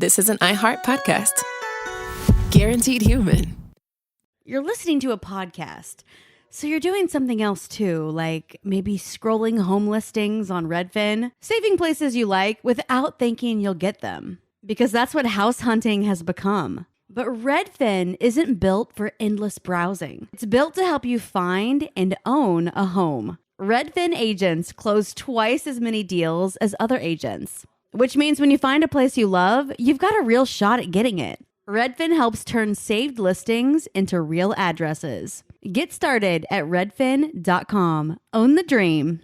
this is an iHeart podcast. Guaranteed human. You're listening to a podcast, so you're doing something else too, like maybe scrolling home listings on Redfin, saving places you like without thinking you'll get them, because that's what house hunting has become. But Redfin isn't built for endless browsing. It's built to help you find and own a home. Redfin agents close twice as many deals as other agents, which means when you find a place you love, you've got a real shot at getting it. Redfin helps turn saved listings into real addresses. Get started at redfin.com. Own the dream.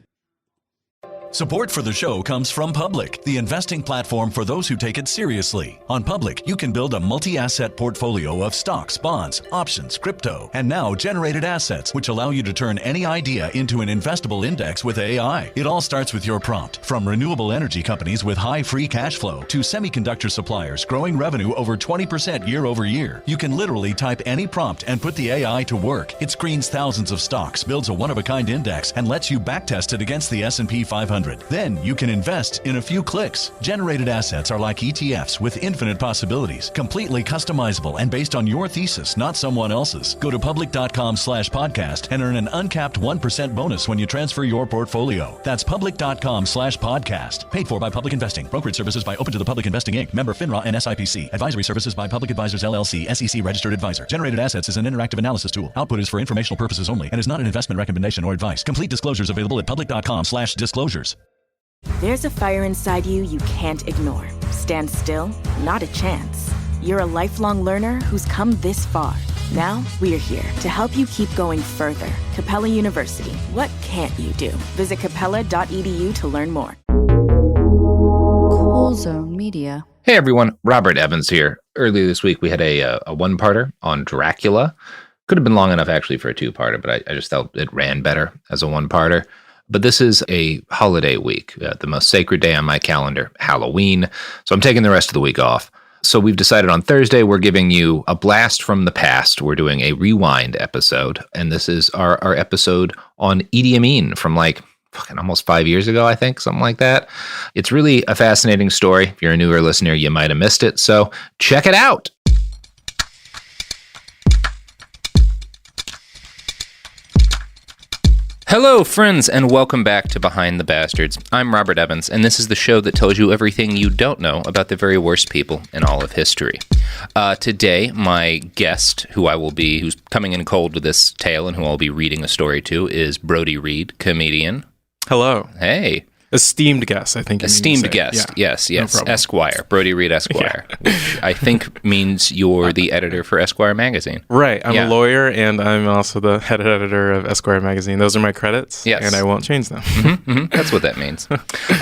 Support for the show comes from Public, the investing platform for those who take it seriously. On Public, you can build a multi-asset portfolio of stocks, bonds, options, crypto, and now generated assets, which allow you to turn any idea into an investable index with AI. It all starts with your prompt. From renewable energy companies with high free cash flow to semiconductor suppliers growing revenue over 20% year over year, you can literally type any prompt and put the AI to work. It screens thousands of stocks, builds a one-of-a-kind index, and lets you backtest it against the S&P 500. Then you can invest in a few clicks. Generated assets are like ETFs with infinite possibilities, completely customizable and based on your thesis, not someone else's. Go to public.com/podcast and earn an uncapped 1% bonus when you transfer your portfolio. That's public.com/podcast. Paid for by Public Investing. Brokerage services by Open to the Public Investing Inc. Member FINRA and SIPC. Advisory services by Public Advisors LLC, SEC registered advisor. Generated assets is an interactive analysis tool. Output is for informational purposes only and is not an investment recommendation or advice. Complete disclosures available at public.com/disclosures. There's a fire inside you can't ignore. Stand still? Not a chance. You're a lifelong learner who's come this far. Now, we're here to help you keep going further. Capella University. What can't you do? Visit capella.edu to learn more. Cool Zone Media. Hey everyone, Robert Evans here. Earlier this week we had a one-parter on Dracula. Could have been long enough actually for a two-parter, but I just felt it ran better as a one-parter. But this is a holiday week, the most sacred day on my calendar, Halloween. So I'm taking the rest of the week off. So we've decided on Thursday, we're giving you a blast from the past. We're doing a rewind episode. And this is our episode on Idi Amin from almost 5 years ago, I think, something like that. It's really a fascinating story. If you're a newer listener, you might have missed it. So check it out. Hello, friends, and welcome back to Behind the Bastards. I'm Robert Evans, and this is the show that tells you everything you don't know about the very worst people in all of history. Today, my guest, who's coming in cold with this tale and who I'll be reading a story to, is Brodie Reed, comedian. Hello. Hey. Esteemed guest, I think. Esteemed guest, yeah. Yes. No Esquire, Brodie Reed Esquire, which I think means you're the editor for Esquire magazine. Right. I'm a lawyer, and I'm also the head editor of Esquire magazine. Those are my credits, and I won't change them. That's what that means.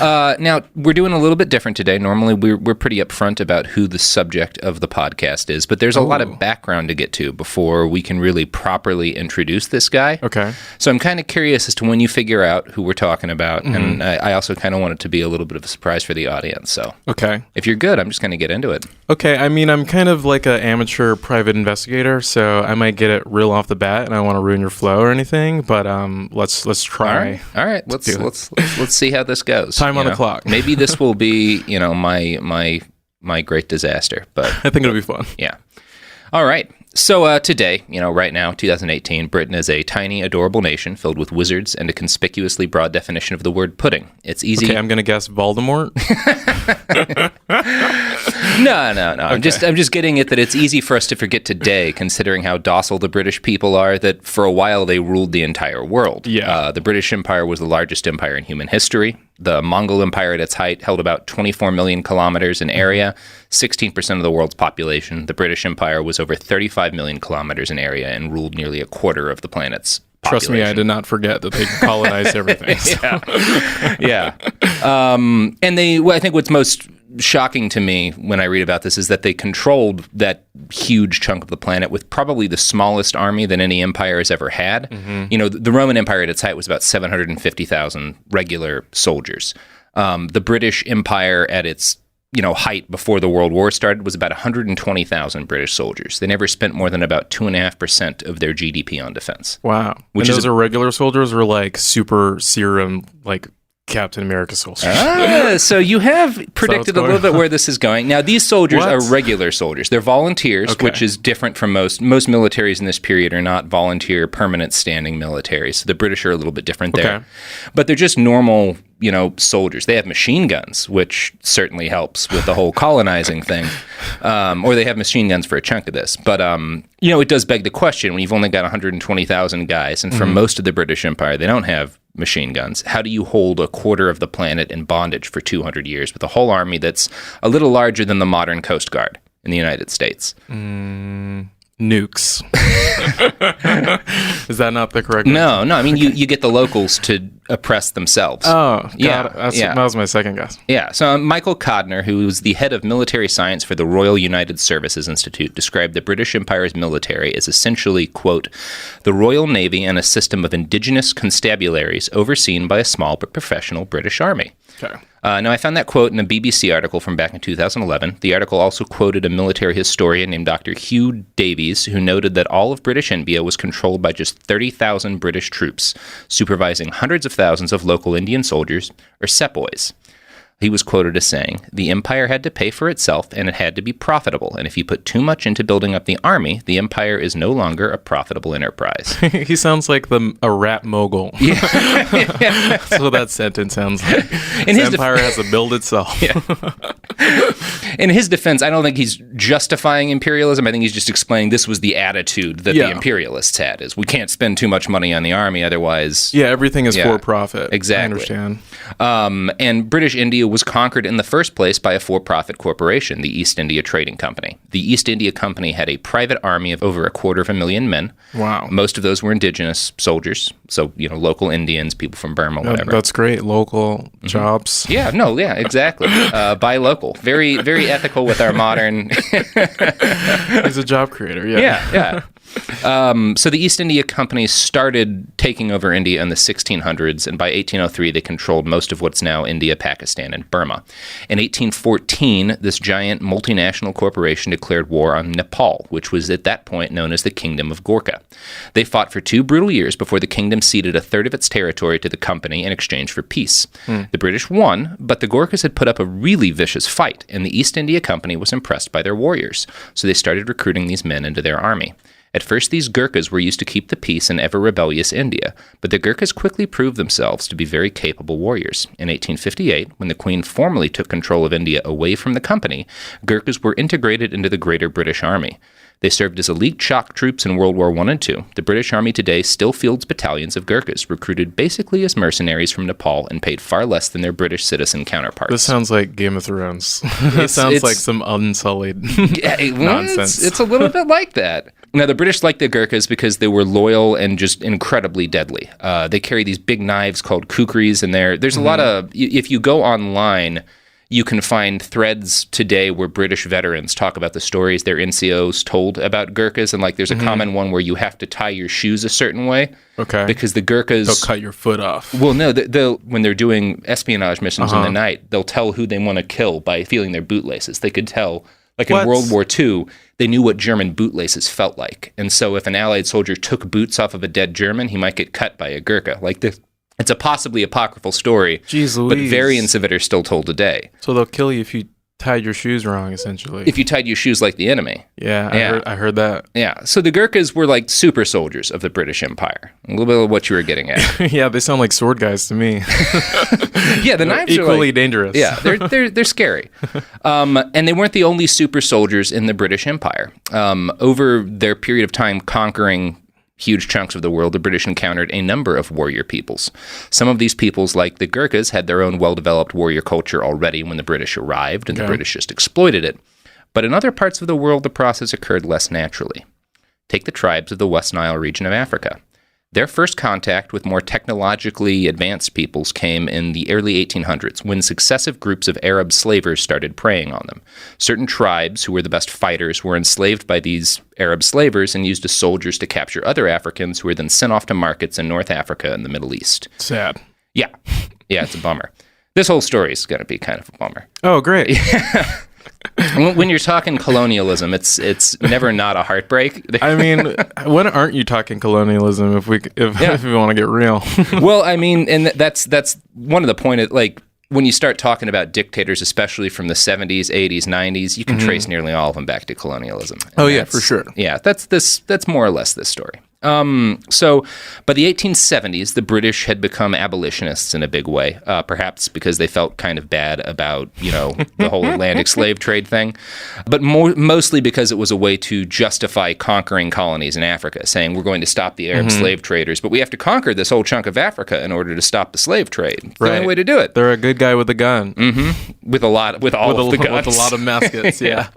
Now, we're doing a little bit different today. Normally, we're pretty upfront about who the subject of the podcast is, but there's a lot of background to get to before we can really properly introduce this guy. Okay. So I'm kind of curious as to when you figure out who we're talking about, and I also kind of want it to be a little bit of a surprise for the audience. So, okay, if you're good, I'm just going to get into it. Okay, I mean, I'm kind of like an amateur private investigator, so I might get it real off the bat, and I don't want to ruin your flow or anything. But let's try. All right. Let's see how this goes. Time on the clock. Maybe this will be my great disaster, but I think it'll be fun. Yeah. All right. So today, right now, 2018, Britain is a tiny, adorable nation filled with wizards and a conspicuously broad definition of the word pudding. It's easy. Okay, I'm going to guess Voldemort. No. Okay. I'm just getting it that it's easy for us to forget today, considering how docile the British people are, that for a while they ruled the entire world. Yeah. The British Empire was the largest empire in human history. The Mongol Empire at its height held about 24 million kilometers in area, 16% of the world's population. The British Empire was over 35 million kilometers in area and ruled nearly a quarter of the planet's population. Trust me, I did not forget that they colonized everything. So. Yeah. And I think what's most shocking to me when I read about this is that they controlled that huge chunk of the planet with probably the smallest army that any empire has ever had. The Roman Empire at its height was about 750,000 regular soldiers. The British Empire at its height before the World War started was about 120,000 British soldiers. They never spent more than about 2.5% of their GDP on defense. Wow. Which those are regular soldiers or like super serum, like Captain America soldiers. So you have predicted a little bit where this is going. Now, these soldiers are regular soldiers. They're volunteers, which is different from most militaries in this period are not volunteer, permanent standing militaries. So the British are a little bit different there. But they're just normal, soldiers. They have machine guns, which certainly helps with the whole colonizing thing. Or they have machine guns for a chunk of this. But, it does beg the question, when you've only got 120,000 guys, and for most of the British Empire, they don't have machine guns. How do you hold a quarter of the planet in bondage for 200 years with a whole army that's a little larger than the modern Coast Guard in the United States? Nukes. Is that not the correct No. I mean, you get the locals to oppress themselves. Oh, that was my second guess. Yeah. So Michael Codner, who was the head of military science for the Royal United Services Institute, described the British Empire's military as essentially, quote, the Royal Navy and a system of indigenous constabularies overseen by a small but professional British army. Okay. Now, I found that quote in a BBC article from back in 2011. The article also quoted a military historian named Dr. Hugh Davies, who noted that all of British India was controlled by just 30,000 British troops, supervising hundreds of thousands of local Indian soldiers, or sepoys. He was quoted as saying, the empire had to pay for itself and it had to be profitable. And if you put too much into building up the army, the empire is no longer a profitable enterprise. He sounds like a rap mogul. Yeah. That's what that sentence sounds like. And his empire has to build itself. Yeah. In his defense, I don't think he's justifying imperialism. I think he's just explaining this was the attitude that the imperialists had, is we can't spend too much money on the army, otherwise... Yeah, everything is for profit. Exactly. I understand. And British India was conquered in the first place by a for-profit corporation, the East India Trading Company. The East India Company had a private army of over 250,000 men. Wow. Most of those were indigenous soldiers, so, local Indians, people from Burma, whatever. That's great. Local jobs. Yeah, exactly. Buy local. Very, very ethical with our modern... He's a job creator, Yeah. So the East India Company started taking over India in the 1600s, and by 1803 they controlled most of what's now India, Pakistan, and Burma. In 1814, this giant multinational corporation declared war on Nepal, which was at that point known as the Kingdom of Gorkha. They fought for 2 brutal years before the kingdom ceded a third of its territory to the company in exchange for peace. The British won, but the Gorkhas had put up a really vicious fight, and the East India Company was impressed by their warriors, so they started recruiting these men into their army. At first, these Gurkhas were used to keep the peace in ever-rebellious India, but the Gurkhas quickly proved themselves to be very capable warriors. In 1858, when the Queen formally took control of India away from the company, Gurkhas were integrated into the Greater British Army. They served as elite shock troops in World War I and II. The British Army today still fields battalions of Gurkhas, recruited basically as mercenaries from Nepal and paid far less than their British citizen counterparts. This sounds like Game of Thrones. It sounds like some unsullied nonsense. It's a little bit like that. Now, the British liked the Gurkhas because they were loyal and just incredibly deadly. They carry these big knives called kukris, and there's a lot of... If you go online, you can find threads today where British veterans talk about the stories their NCOs told about Gurkhas, and there's a common one where you have to tie your shoes a certain way. Okay. Because the Gurkhas... They'll cut your foot off. Well, no, they'll when they're doing espionage missions in the night, they'll tell who they want to kill by feeling their bootlaces. They could tell... in World War II, they knew what German bootlaces felt like. And so if an Allied soldier took boots off of a dead German, he might get cut by a Gurkha. It's a possibly apocryphal story, but variants of it are still told today. So they'll kill you if you tied your shoes wrong, essentially. If you tied your shoes like the enemy. Yeah, I heard that. Yeah, so the Gurkhas were like super soldiers of the British Empire. A little bit of what you were getting at. Yeah, they sound like sword guys to me. Yeah, the knives equally are equally dangerous. Yeah, they're scary. And they weren't the only super soldiers in the British Empire. Over their period of time conquering huge chunks of the world, the British encountered a number of warrior peoples. Some of these peoples, like the Gurkhas, had their own well-developed warrior culture already when the British arrived, and the British just exploited it. But in other parts of the world, the process occurred less naturally. Take the tribes of the West Nile region of Africa. Their first contact with more technologically advanced peoples came in the early 1800s, when successive groups of Arab slavers started preying on them. Certain tribes, who were the best fighters, were enslaved by these Arab slavers and used as soldiers to capture other Africans, who were then sent off to markets in North Africa and the Middle East. Sad. Yeah, it's a bummer. This whole story is going to be kind of a bummer. Oh, great. When you're talking colonialism, it's never not a heartbreak. I mean, when aren't you talking colonialism? If we want to get real. Well, I mean, and that's one of the point of, like, when you start talking about dictators, especially from the 70s, 80s, 90s, you can trace nearly all of them back to colonialism. And yeah, for sure. Yeah, that's more or less this story. So by the 1870s, the British had become abolitionists in a big way, perhaps because they felt kind of bad about, the whole Atlantic slave trade thing, but mostly because it was a way to justify conquering colonies in Africa, saying we're going to stop the Arab slave traders, but we have to conquer this whole chunk of Africa in order to stop the slave trade. It's the only way to do it. They're a good guy with a gun. With all of the guns. With a lot of muskets, yeah.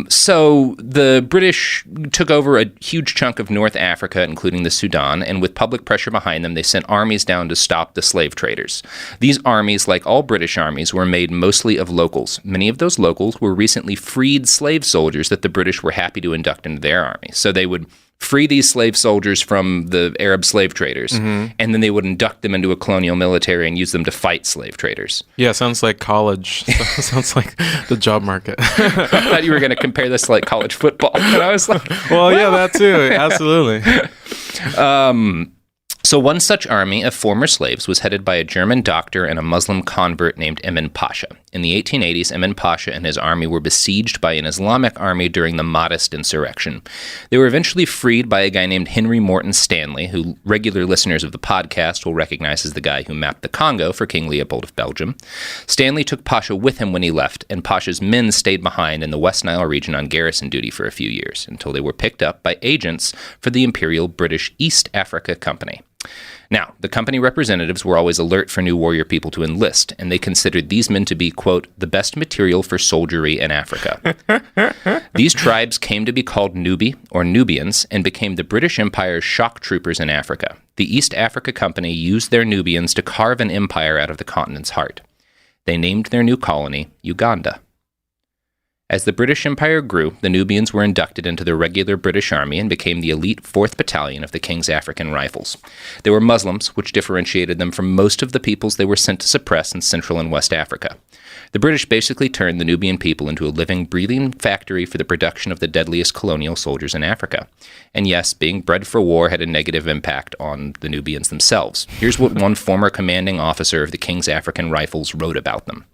So the British took over a huge chunk of North Africa, including the Sudan, and with public pressure behind them, they sent armies down to stop the slave traders. These armies, like all British armies, were made mostly of locals. Many of those locals were recently freed slave soldiers that the British were happy to induct into their army. So they would free these slave soldiers from the Arab slave traders, and then they would induct them into a colonial military and use them to fight slave traders. Yeah, sounds like college. Sounds like the job market. I thought you were going to compare this to like college football. And I was like, well, yeah, that too. Absolutely. So one such army of former slaves was headed by a German doctor and a Muslim convert named Emin Pasha. In the 1880s, Emin Pasha and his army were besieged by an Islamic army during the Mahdist insurrection. They were eventually freed by a guy named Henry Morton Stanley, who regular listeners of the podcast will recognize as the guy who mapped the Congo for King Leopold of Belgium. Stanley took Pasha with him when he left, and Pasha's men stayed behind in the West Nile region on garrison duty for a few years, until they were picked up by agents for the Imperial British East Africa Company. Now, the company representatives were always alert for new warrior people to enlist, and they considered these men to be, quote, the best material for soldiery in Africa. These tribes came to be called Nubi, or Nubians, and became the British Empire's shock troopers in Africa. The East Africa Company used their Nubians to carve an empire out of the continent's heart. They named their new colony Uganda. As the British Empire grew, the Nubians were inducted into the regular British Army and became the elite 4th Battalion of the King's African Rifles. They were Muslims, which differentiated them from most of the peoples they were sent to suppress in Central and West Africa. The British basically turned the Nubian people into a living, breathing factory for the production of the deadliest colonial soldiers in Africa. And yes, being bred for war had a negative impact on the Nubians themselves. Here's what one former commanding officer of the King's African Rifles wrote about them.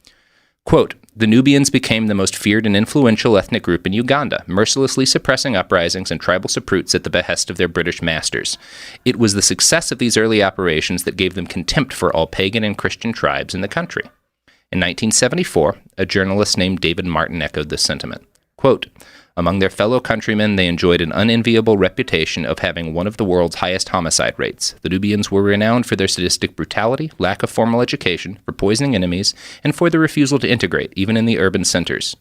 Quote, the Nubians became the most feared and influential ethnic group in Uganda, mercilessly suppressing uprisings and tribal suppruits at the behest of their British masters. It was the success of these early operations that gave them contempt for all pagan and Christian tribes in the country. In 1974, a journalist named David Martin echoed this sentiment. Quote, among their fellow countrymen, they enjoyed an unenviable reputation of having one of the world's highest homicide rates. The Nubians were renowned for their sadistic brutality, lack of formal education, for poisoning enemies, and for their refusal to integrate, even in the urban centers.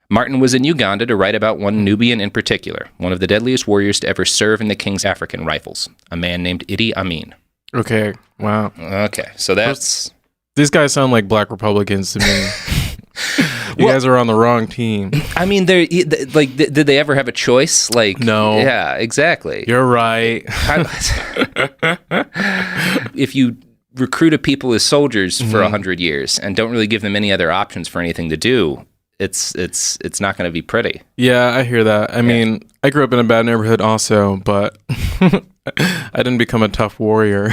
Martin was in Uganda to write about one Nubian in particular, one of the deadliest warriors to ever serve in the King's African Rifles, a man named Idi Amin. Okay, wow. Okay, so that's... These guys sound like black Republicans to me. You guys are on the wrong team. I mean, did they ever have a choice? Like, no. Yeah, exactly. You're right. If you recruit a people as soldiers for 100 years and don't really give them any other options for anything to do, it's not going to be pretty. Yeah, I hear that. I mean, I grew up in a bad neighborhood also, but I didn't become a tough warrior.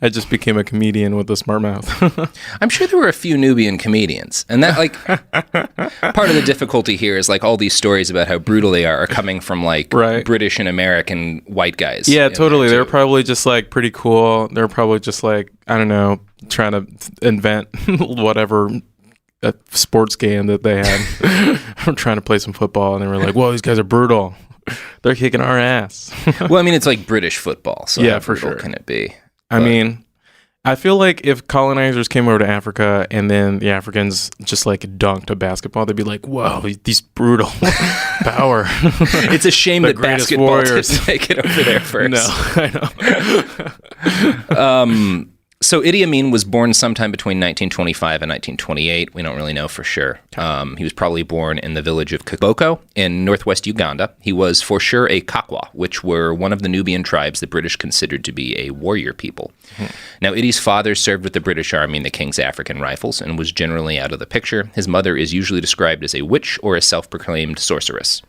I just became a comedian with a smart mouth. I'm sure there were a few Nubian comedians, and that, like, part of the difficulty here is, like, all these stories about how brutal they are coming from, like, British and American white guys. Yeah, totally. They're probably just, like, pretty cool. They're probably just, like, I don't know, trying to invent whatever a sports game that they had. I'm trying to play some football, and they were like, whoa, these guys are brutal. They're kicking our ass. Well, I mean, it's like British football, so yeah, how for brutal sure. can it be? I mean, I feel like if colonizers came over to Africa and then the Africans just like dunked a basketball, they'd be like, whoa, these brutal power. It's a shame that basketball didn't make it over there first. No, I know. So Idi Amin was born sometime between 1925 and 1928. We don't really know for sure. He was probably born in the village of Kiboko in northwest Uganda. He was for sure a Kakwa, which were one of the Nubian tribes the British considered to be a warrior people. Now, Idi's father served with the British Army in the King's African Rifles and was generally out of the picture. His mother is usually described as a witch or a self-proclaimed sorceress.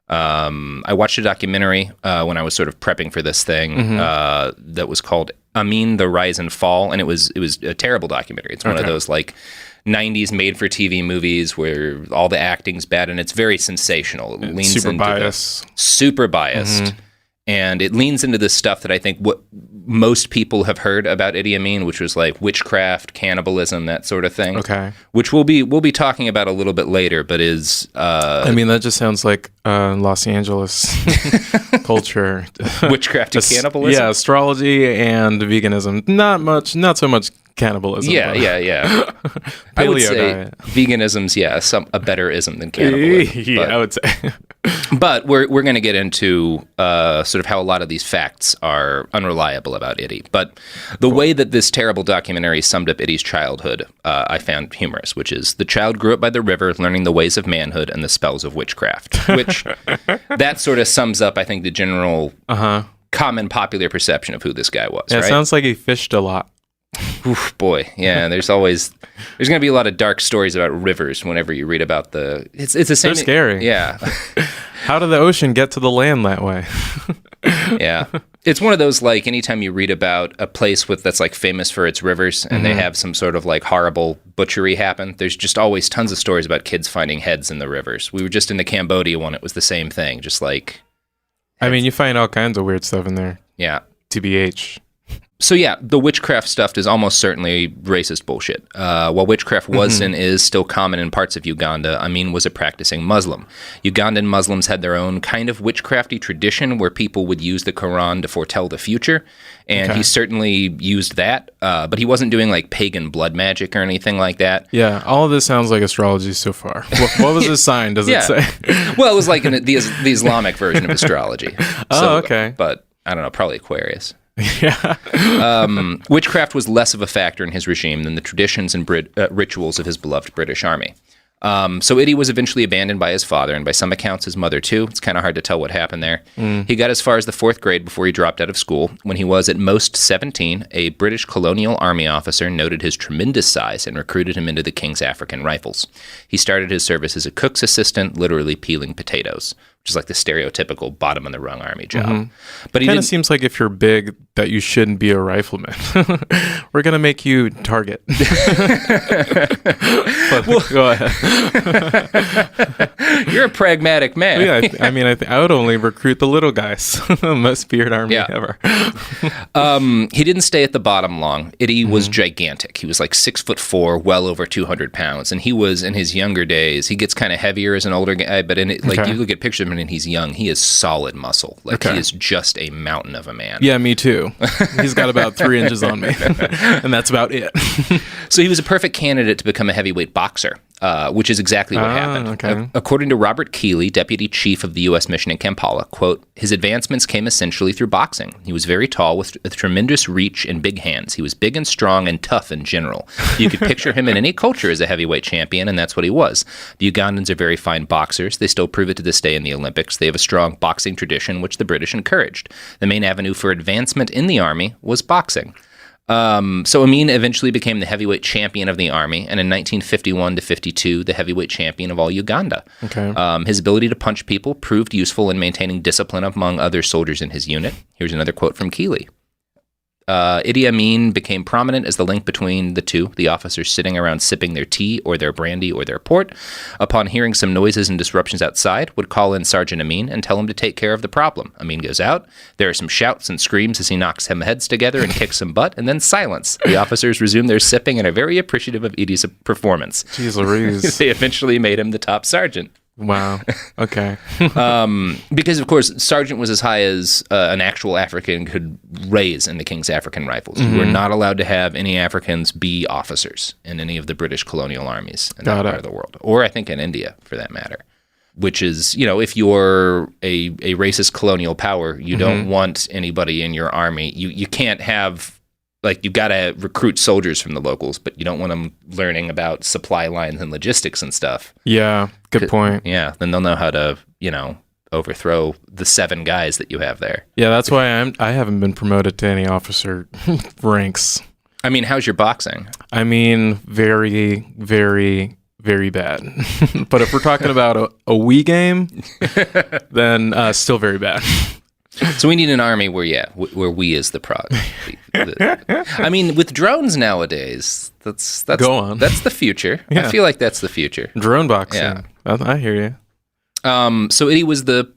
I watched a documentary when I was sort of prepping for this thing that was called Amin, the Rise and Fall, and it was a terrible documentary. It's one of those like 90s made-for-TV movies where all the acting's bad, and it's very sensational. It leans super into biased. Super biased. And it leans into this stuff that I think what most people have heard about Idi Amin, which was like witchcraft, cannibalism, that sort of thing. Okay. Which we'll be talking about a little bit later, but is I mean, that just sounds like Los Angeles culture. Witchcraft and cannibalism. Yeah, astrology and veganism. Not so much cannibalism. Yeah. I would say diet. veganism's a better ism than cannibalism. Yeah, I would say. But we're going to get into sort of how a lot of these facts are unreliable about Idi. But the way that this terrible documentary summed up Idi's childhood, I found humorous, which is the child grew up by the river, learning the ways of manhood and the spells of witchcraft, which that sort of sums up, I think, the general common popular perception of who this guy was. Yeah, right? It sounds like he fished a lot. Oof, boy, yeah. There's going to be a lot of dark stories about rivers whenever you read about it's the same. They're scary. Yeah. How did the ocean get to the land that way? Yeah. It's one of those, like, anytime you read about a place that's like famous for its rivers and they have some sort of like horrible butchery happen, there's just always tons of stories about kids finding heads in the rivers. We were just in the Cambodia one. It was the same thing. Just like, I mean, you find all kinds of weird stuff in there. Yeah. TBH. So yeah, the witchcraft stuff is almost certainly racist bullshit. While witchcraft was and is still common in parts of Uganda, Amin was a practicing Muslim. Ugandan Muslims had their own kind of witchcrafty tradition where people would use the Quran to foretell the future, and he certainly used that, but he wasn't doing like pagan blood magic or anything like that. Yeah, all of this sounds like astrology so far. What was his sign, does it say? Well, it was like the Islamic version of astrology. Okay. But I don't know, probably Aquarius. Yeah. Witchcraft was less of a factor in his regime than the traditions and rituals of his beloved British Army. So Idi was eventually abandoned by his father, and by some accounts his mother too. It's kind of hard to tell what happened there. He got as far as the 4th grade before he dropped out of school. When he was at most 17, a British colonial army officer noted his tremendous size and recruited him into the King's African Rifles. He started his service as a cook's assistant, literally peeling potatoes, which is like the stereotypical bottom of the rung army job. But he kind of seems like if you're big that you shouldn't be a rifleman. We're gonna make you target. Go ahead. You're a pragmatic man. Yeah, I mean, I would only recruit the little guys. Most feared army ever. He didn't stay at the bottom long. Idi was gigantic. He was like 6'4", well over 200 pounds, and he was in his younger days. He gets kind of heavier as an older guy, but you look at pictures of him and he's young. He is solid muscle. Like he is just a mountain of a man. Yeah, me too. He's got about 3 inches on me, and that's about it. So he was a perfect candidate to become a heavyweight boxer. Which is exactly what happened. Okay. According to Robert Keeley, deputy chief of the U.S. mission in Kampala, quote, his advancements came essentially through boxing. He was very tall with tremendous reach and big hands. He was big and strong and tough in general. You could picture him in any culture as a heavyweight champion, and that's what he was. The Ugandans are very fine boxers. They still prove it to this day in the Olympics. They have a strong boxing tradition, which the British encouraged. The main avenue for advancement in the army was boxing. So Amin eventually became the heavyweight champion of the army, and in 1951 to 52, the heavyweight champion of all Uganda. Okay. His ability to punch people proved useful in maintaining discipline among other soldiers in his unit. Here's another quote from Keeley. Idi Amin became prominent as the link between the two, the officers sitting around sipping their tea or their brandy or their port. Upon hearing some noises and disruptions outside, would call in Sergeant Amin and tell him to take care of the problem. Amin goes out. There are some shouts and screams as he knocks some heads together and kicks some butt, and then silence. The officers resume their sipping and are very appreciative of Idi's performance. Jeez Louise. They eventually made him the top sergeant. Wow. Okay. Because, of course, sergeant was as high as an actual African could raise in the King's African Rifles. You were not allowed to have any Africans be officers in any of the British colonial armies in that part of the world, or I think in India, for that matter. Which is, if you're a racist colonial power, you don't want anybody in your army. You can't have like you've got to recruit soldiers from the locals, but you don't want them learning about supply lines and logistics and stuff. Yeah, good point. Yeah, then they'll know how to, overthrow the 7 guys that you have there. Yeah, that's why I haven't been promoted to any officer ranks. I mean, how's your boxing? I mean, very, very, very bad. But if we're talking about a Wii game, then still very bad. So we need an army where Wii is the prog. I mean, with drones nowadays, that's Go on. That's the future. Yeah. I feel like that's the future. Drone boxing. Yeah. I hear you. So Idi was the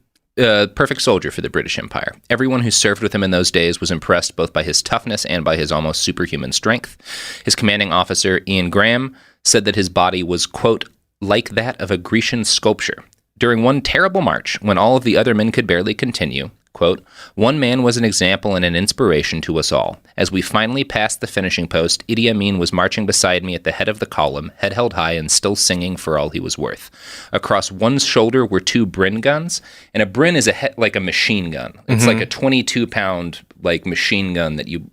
perfect soldier for the British Empire. Everyone who served with him in those days was impressed both by his toughness and by his almost superhuman strength. His commanding officer, Ian Graham, said that his body was, quote, like that of a Grecian sculpture. During one terrible march, when all of the other men could barely continue, quote, one man was an example and an inspiration to us all. As we finally passed the finishing post, Idi Amin was marching beside me at the head of the column, head held high and still singing for all he was worth. Across one shoulder were 2 Brin guns, and a Brin is like a machine gun. It's like a 22-pound like machine gun that you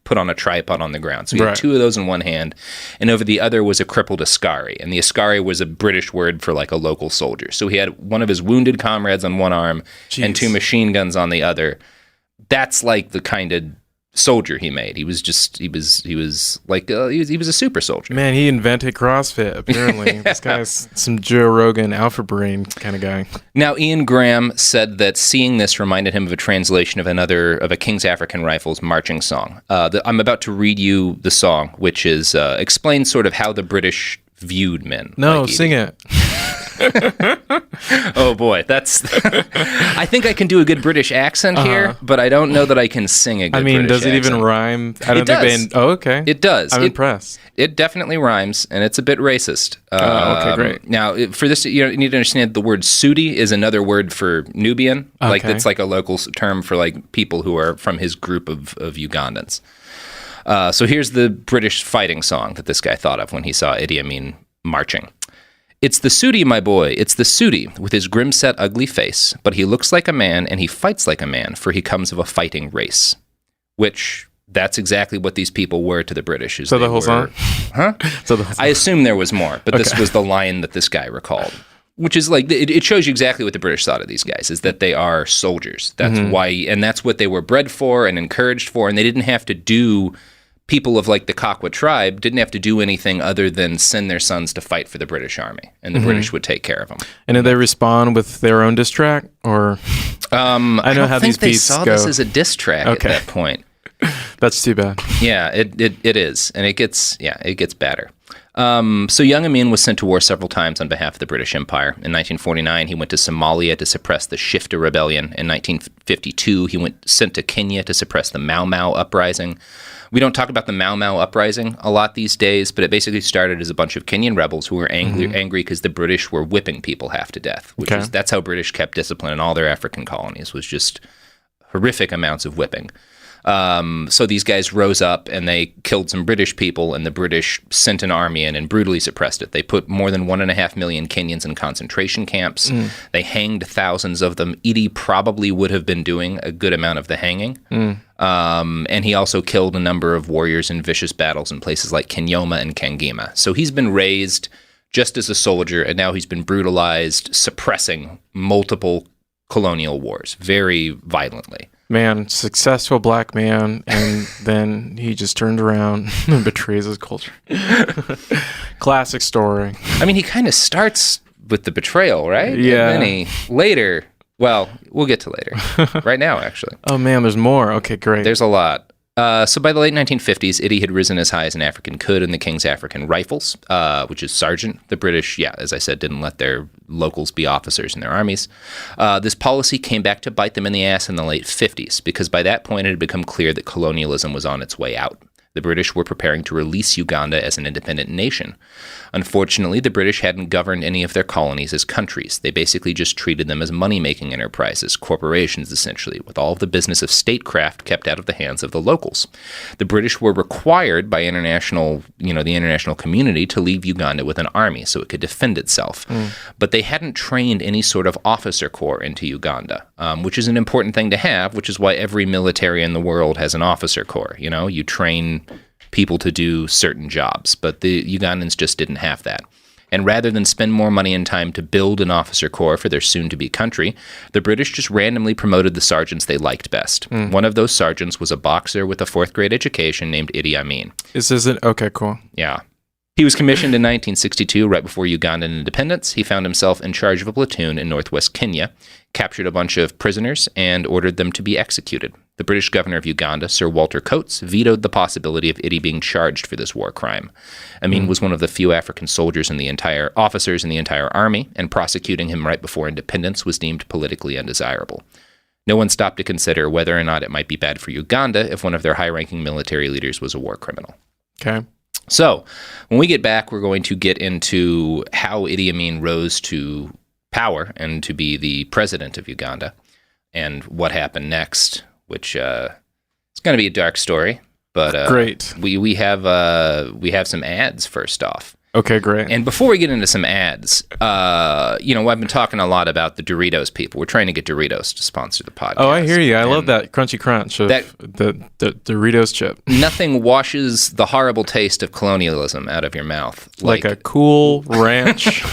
put on a tripod on the ground. So he had 2 of those in one hand, and over the other was a crippled Askari. And the Askari was a British word for like a local soldier. So he had one of his wounded comrades on one arm and 2 machine guns on the other. That's like the kind of soldier he made. He was a super soldier. Man, he invented CrossFit, apparently. Yeah. This guy's some Joe Rogan alpha brain kind of guy. Now, Ian Graham said that seeing this reminded him of a translation of a King's African Rifles marching song. I'm about to read you the song, which is explains sort of how the British viewed men. No, like sing it. Oh boy, that's. I think I can do a good British accent here, but I don't know that I can sing a good. British does it accent. even rhyme? I don't think. Oh, okay. It does. I'm impressed. It definitely rhymes, and it's a bit racist. Okay, great. Now, for this, you need to understand the word Sudi is another word for Nubian. Okay. Like it's like a local term for like people who are from his group of Ugandans. So here's the British fighting song that this guy thought of when he saw Idi Amin marching. It's the Sudi, my boy, it's the Sudi, with his grim-set, ugly face, but he looks like a man and he fights like a man, for he comes of a fighting race. Which, that's exactly what these people were to the British. So the whole song? Huh? So the whole song. I assume there was more, but this was the line that this guy recalled. Which is like, it shows you exactly what the British thought of these guys, is that they are soldiers. That's why, and that's what they were bred for and encouraged for, and they didn't have to do... People of like the Kakwa tribe didn't have to do anything other than send their sons to fight for the British army, and the British would take care of them. And did they respond with their own diss track, or I know how these beats go. I don't think they saw go. this as a diss track at that point. That's too bad. Yeah, it is, and it gets badder. So young Amin was sent to war several times on behalf of the British Empire. In 1949, he went to Somalia to suppress the Shifta rebellion. In 1952, he sent to Kenya to suppress the Mau Mau uprising. We don't talk about the Mau Mau uprising a lot these days, but it basically started as a bunch of Kenyan rebels who were angry because the British were whipping people half to death. That's how British kept discipline in all their African colonies, was just horrific amounts of whipping. So these guys rose up and they killed some British people, and the British sent an army in and brutally suppressed it. They put more than 1.5 million Kenyans in concentration camps. They hanged thousands of them. Idi probably would have been doing a good amount of the hanging. And he also killed a number of warriors in vicious battles in places like Kenyoma and Kangima. So he's been raised just as a soldier, and now he's been brutalized, suppressing multiple colonial wars very violently. Man, successful black man, and then he just turns around and betrays his culture. Classic story. I mean, he kind of starts with the betrayal, right? Yeah. And then later, well, we'll get to later. Right now, actually. Oh, man, there's more. Okay, great. There's a lot. So by the late 1950s, Idi had risen as high as an African could in the King's African Rifles, which is sergeant. The British, as I said, didn't let their locals be officers in their armies. This policy came back to bite them in the ass in the late 50s, because by that point it had become clear that colonialism was on its way out. The British were preparing to release Uganda as an independent nation. Unfortunately, the British hadn't governed any of their colonies as countries. They basically just treated them as money-making enterprises, corporations essentially, with all of the business of statecraft kept out of the hands of the locals. The British were required by the international community to leave Uganda with an army so it could defend itself. But they hadn't trained any sort of officer corps into Uganda, which is an important thing to have, which is why every military in the world has an officer corps. You train people to do certain jobs, but the Ugandans just didn't have that. And rather than spend more money and time to build an officer corps for their soon-to-be country, the British just randomly promoted the sergeants they liked best. One of those sergeants was a boxer with a fourth-grade education named Idi Amin. Okay, cool. Yeah. He was commissioned in 1962, right before Ugandan independence. He found himself in charge of a platoon in northwest Kenya, captured a bunch of prisoners, and ordered them to be executed. The British governor of Uganda, Sir Walter Coates, vetoed the possibility of Idi being charged for this war crime. Amin was one of the few African officers in the entire army, and prosecuting him right before independence was deemed politically undesirable. No one stopped to consider whether or not it might be bad for Uganda if one of their high-ranking military leaders was a war criminal. Okay. So, when we get back, we're going to get into how Idi Amin rose to power and to be the president of Uganda, and what happened next, which it's going to be a dark story. But great. We have some ads first off. Okay, great. And before we get into some ads, I've been talking a lot about the Doritos people. We're trying to get Doritos to sponsor the podcast. Oh, I hear you. I love that crunchy crunch of the Doritos chip. Nothing washes the horrible taste of colonialism out of your mouth. Like a cool ranch.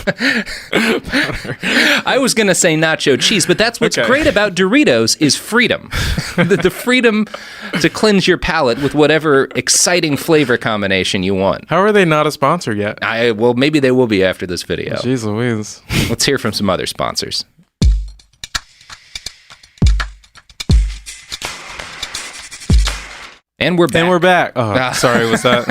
I was going to say nacho cheese, but that's what's great about Doritos is freedom. the freedom to cleanse your palate with whatever exciting flavor combination you want. How are they not a sponsor yet? Well, maybe they will be after this video. Jeez Louise. Let's hear from some other sponsors. And we're back. Oh, sorry, what's that?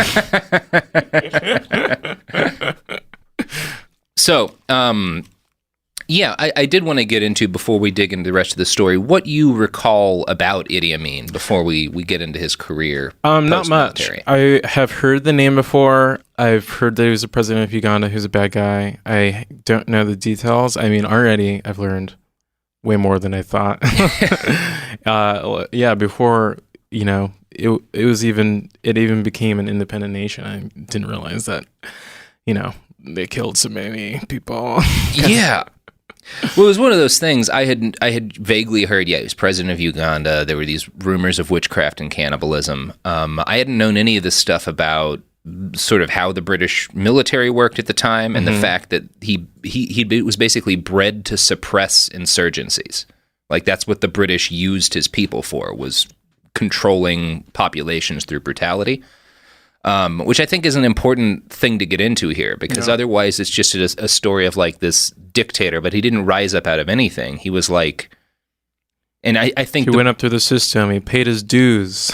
So, I did want to get into, before we dig into the rest of the story, what you recall about Idi Amin before we get into his career. Not much. I have heard the name before. I've heard that he was the president of Uganda, who's a bad guy. I don't know the details. I mean, already I've learned way more than I thought. Before, it even became an independent nation. I didn't realize that, they killed so many people. Yeah. Well, it was one of those things. I had vaguely heard, he was president of Uganda. There were these rumors of witchcraft and cannibalism. I hadn't known any of this stuff about sort of how the British military worked at the time, and the fact that he was basically bred to suppress insurgencies. Like, that's what the British used his people for, was controlling populations through brutality. Which I think is an important thing to get into here, because otherwise it's just a story of like this dictator, but he didn't rise up out of anything. He was like, and I think he went up through the system. He paid his dues,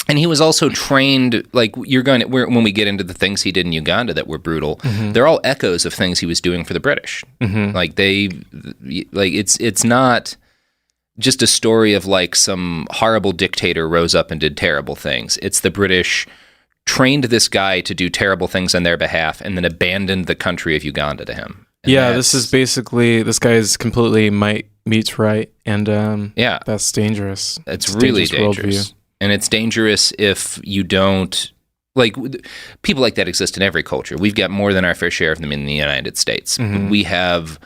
and he was also trained. Like, when we get into the things he did in Uganda that were brutal, they're all echoes of things he was doing for the British. Like it's not just a story of like some horrible dictator rose up and did terrible things. It's the British trained this guy to do terrible things on their behalf and then abandoned the country of Uganda to him. And this is basically, this guy is completely might meets right, and that's dangerous. It's really dangerous. And it's dangerous if you don't, like, people like that exist in every culture. We've got more than our fair share of them in the United States. We have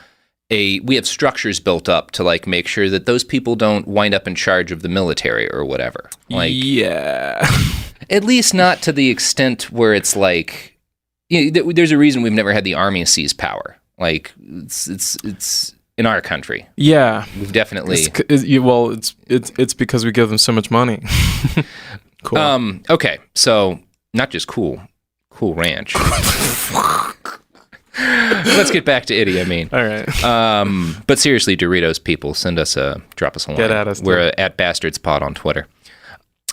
structures built up to like make sure that those people don't wind up in charge of the military or whatever. Like, at least not to the extent where it's like, there's a reason we've never had the army seize power. Like, it's in our country. Yeah, we've definitely. It's because we give them so much money. Cool. Okay, so not just cool ranch. Let's get back to Idi Amin. All right. But seriously, Doritos people, drop us a line. Get at us. We're at BastardsPod on Twitter.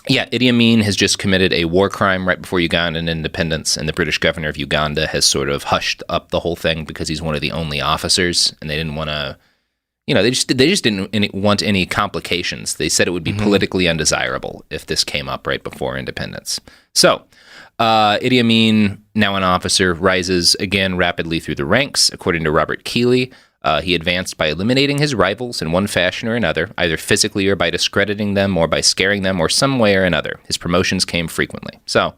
Yeah, Idi Amin has just committed a war crime right before Ugandan independence, and the British governor of Uganda has sort of hushed up the whole thing because he's one of the only officers, and they didn't want to they just didn't want any complications. They said it would be politically undesirable if this came up right before independence. So Idi Amin, now an officer, rises again rapidly through the ranks. According to Robert Keeley, he advanced by eliminating his rivals in one fashion or another, either physically or by discrediting them or by scaring them or some way or another. His promotions came frequently. So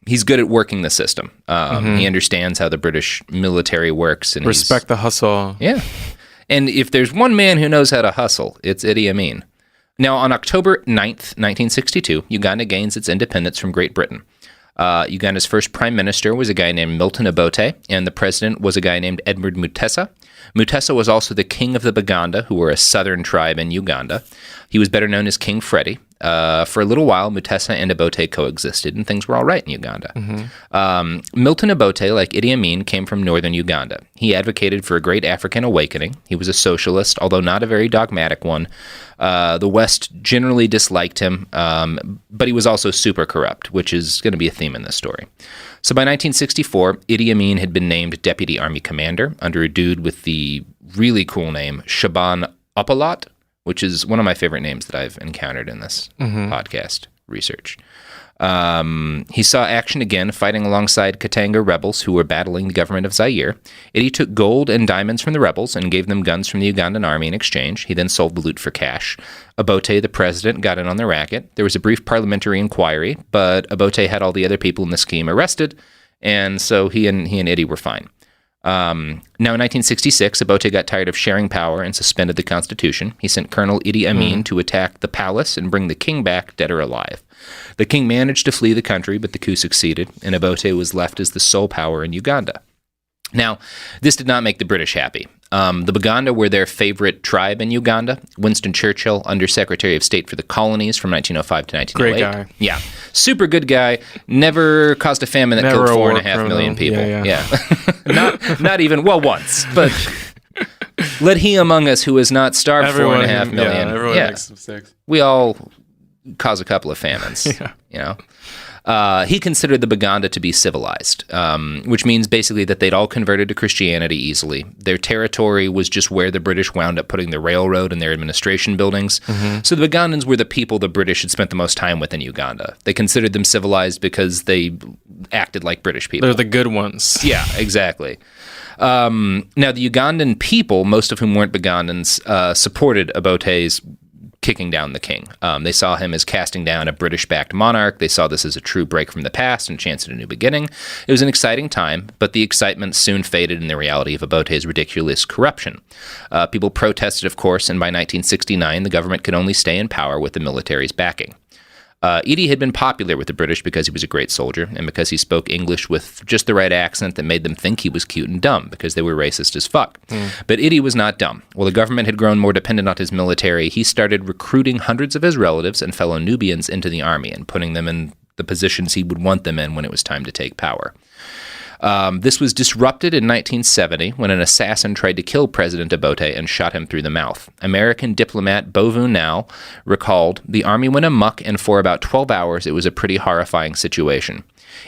he's good at working the system. He understands how the British military works. And respect the hustle. Yeah. And if there's one man who knows how to hustle, it's Idi Amin. Now, on October 9th, 1962, Uganda gains its independence from Great Britain. Uganda's first prime minister was a guy named Milton Obote, and the president was a guy named Edward Mutesa. Mutesa was also the king of the Baganda, who were a southern tribe in Uganda. He was better known as King Freddy. For a little while, Mutesa and Obote coexisted, and things were all right in Uganda. Milton Obote, like Idi Amin, came from northern Uganda. He advocated for a great African awakening. He was a socialist, although not a very dogmatic one. The West generally disliked him, but he was also super corrupt, which is going to be a theme in this story. So by 1964, Idi Amin had been named Deputy Army Commander under a dude with the really cool name Shaban Opalat, which is one of my favorite names that I've encountered in this podcast research. He saw action again fighting alongside Katanga rebels who were battling the government of Zaire. Idi took gold and diamonds from the rebels and gave them guns from the Ugandan army in exchange. He then sold the loot for cash. Obote, the president, got in on the racket. There was a brief parliamentary inquiry, but Obote had all the other people in the scheme arrested, and so he and Idi were fine. Now, in 1966, Obote got tired of sharing power and suspended the constitution. He sent Colonel Idi Amin to attack the palace and bring the king back, dead or alive. The king managed to flee the country, but the coup succeeded, and Obote was left as the sole power in Uganda. Now, this did not make the British happy. The Baganda were their favorite tribe in Uganda. Winston Churchill, Undersecretary of State for the Colonies from 1905 to 1908. Great guy. Yeah. Super good guy. Never caused a famine that killed 4.5 million people. Yeah. not even, well, once. But let he among us who has not starved 4.5 million. Yeah, everyone makes mistakes. We all cause a couple of famines, He considered the Baganda to be civilized, which means basically that they'd all converted to Christianity easily. Their territory was just where the British wound up putting the railroad and their administration buildings. So the Bagandans were the people the British had spent the most time with in Uganda. They considered them civilized because they acted like British people. They're the good ones. Yeah, exactly. Now, the Ugandan people, most of whom weren't Bagandans, supported Obote's kicking down the king. They saw him as casting down a British-backed monarch. They saw this as a true break from the past and a chance at a new beginning. It was an exciting time, but the excitement soon faded in the reality of Obote's ridiculous corruption. People protested, of course, and by 1969, the government could only stay in power with the military's backing. Idi had been popular with the British because he was a great soldier and because he spoke English with just the right accent that made them think he was cute and dumb because they were racist as fuck. But Idi was not dumb. While the government had grown more dependent on his military, he started recruiting hundreds of his relatives and fellow Nubians into the army and putting them in the positions he would want them in when it was time to take power. This was disrupted in 1970 when an assassin tried to kill President Obote and shot him through the mouth. American diplomat Bovu Now recalled, "The army went amok, and for about 12 hours it was a pretty horrifying situation.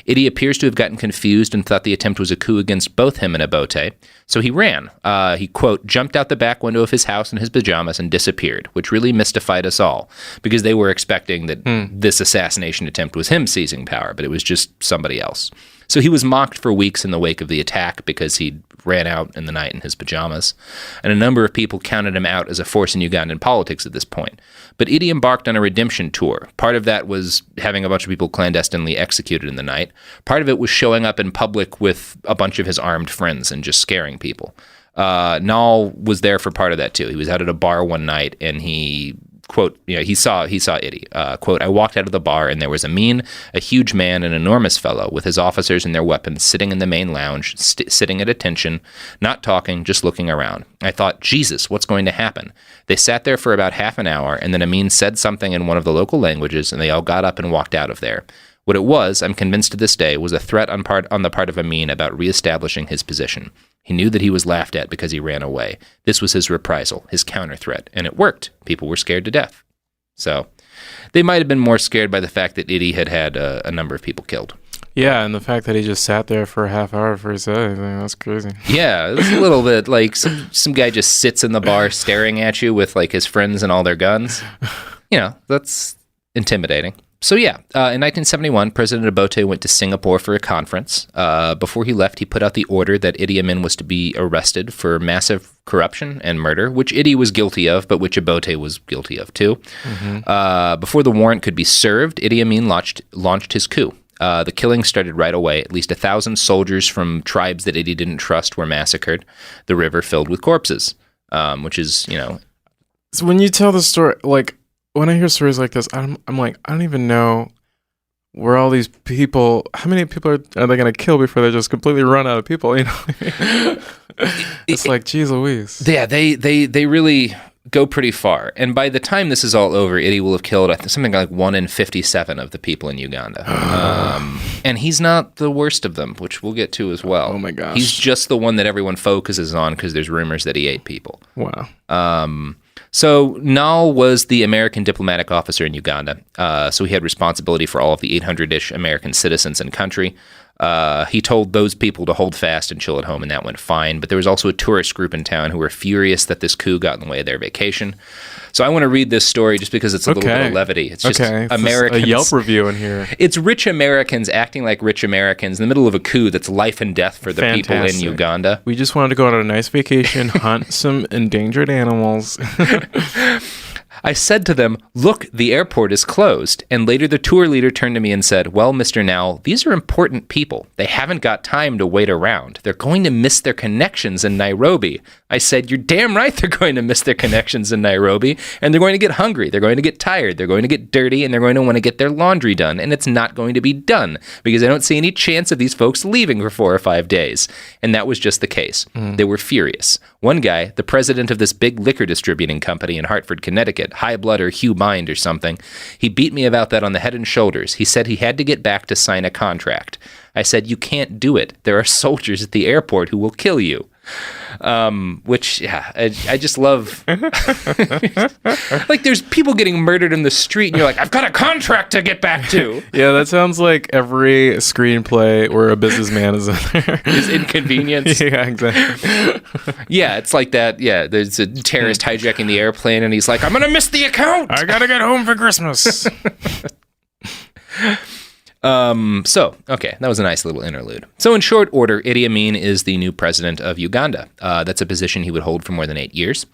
Idi appears to have gotten confused and thought the attempt was a coup against both him and Obote, so he ran. He, quote, jumped out the back window of his house in his pajamas and disappeared, which really mystified us all, because they were expecting that this assassination attempt was him seizing power, but it was just somebody else. So he was mocked for weeks in the wake of the attack because he ran out in the night in his pajamas, and a number of people counted him out as a force in Ugandan politics at this point. But Idi embarked on a redemption tour. Part of that was having a bunch of people clandestinely executed in the night. Part of it was showing up in public with a bunch of his armed friends and just scaring people. Nall was there for part of that too. He was out at a bar one night and he, quote, he saw Idi. Quote, I walked out of the bar and there was Amin, a huge man, an enormous fellow, with his officers and their weapons sitting in the main lounge, sitting at attention, not talking, just looking around. I thought, Jesus, what's going to happen? They sat there for about half an hour and then Amin said something in one of the local languages and they all got up and walked out of there. What it was, I'm convinced to this day, was a threat on the part of Amin about reestablishing his position. He knew that he was laughed at because he ran away. This was his reprisal, his counter-threat, and it worked. People were scared to death. So they might have been more scared by the fact that Idi had a number of people killed. Yeah, and the fact that he just sat there for a half hour before he said anything, that's crazy. Yeah, it's a little bit like some guy just sits in the bar staring at you with like his friends and all their guns. That's intimidating. So yeah, in 1971, President Obote went to Singapore for a conference. Before he left, he put out the order that Idi Amin was to be arrested for massive corruption and murder, which Idi was guilty of, but which Obote was guilty of too. Mm-hmm. Before the warrant could be served, Idi Amin launched his coup. The killing started right away. At least 1,000 soldiers from tribes that Idi didn't trust were massacred. The river filled with corpses, which is, So when you tell the story, like, when I hear stories like this, I'm like, I don't even know where all these people, how many people are they going to kill before they just completely run out of people, It's like, geez Louise. Yeah, they really go pretty far. And by the time this is all over, Idi will have killed something like 1 in 57 of the people in Uganda. And he's not the worst of them, which we'll get to as well. Oh my gosh. He's just the one that everyone focuses on because there's rumors that he ate people. Wow. So Nal was the American diplomatic officer in Uganda. So he had responsibility for all of the 800-ish American citizens in country. He told those people to hold fast and chill at home, and that went fine. But there was also a tourist group in town who were furious that this coup got in the way of their vacation. So I want to read this story just because it's a little bit of levity. It's just Americans. A Yelp review in here. It's rich Americans acting like rich Americans in the middle of a coup that's life and death for the people in Uganda. We just wanted to go on a nice vacation, hunt some endangered animals. I said to them, "Look, the airport is closed." And later the tour leader turned to me and said, "Well, Mr. Nowell, these are important people. They haven't got time to wait around. They're going to miss their connections in Nairobi." I said, "You're damn right they're going to miss their connections in Nairobi, and they're going to get hungry, they're going to get tired, they're going to get dirty, and they're going to want to get their laundry done, and it's not going to be done because I don't see any chance of these folks leaving for 4 or 5 days." And that was just the case. They were furious. One guy, the president of this big liquor distributing company in Hartford, Connecticut, High Blood or Hugh Mind or something, he beat me about that on the head and shoulders. He said he had to get back to sign a contract. I said, "You can't do it. There are soldiers at the airport who will kill you." Which, yeah, I just love. Like, there's people getting murdered in the street, and you're like, "I've got a contract to get back to." Yeah, that sounds like every screenplay where a businessman is in there. Is inconvenience. Yeah, exactly. Yeah, it's like that. Yeah, there's a terrorist hijacking the airplane, and he's like, "I'm gonna miss the account. I gotta get home for Christmas." That was a nice little interlude. So in short order, Idi Amin is the new president of Uganda. That's a position he would hold for more than 8 years.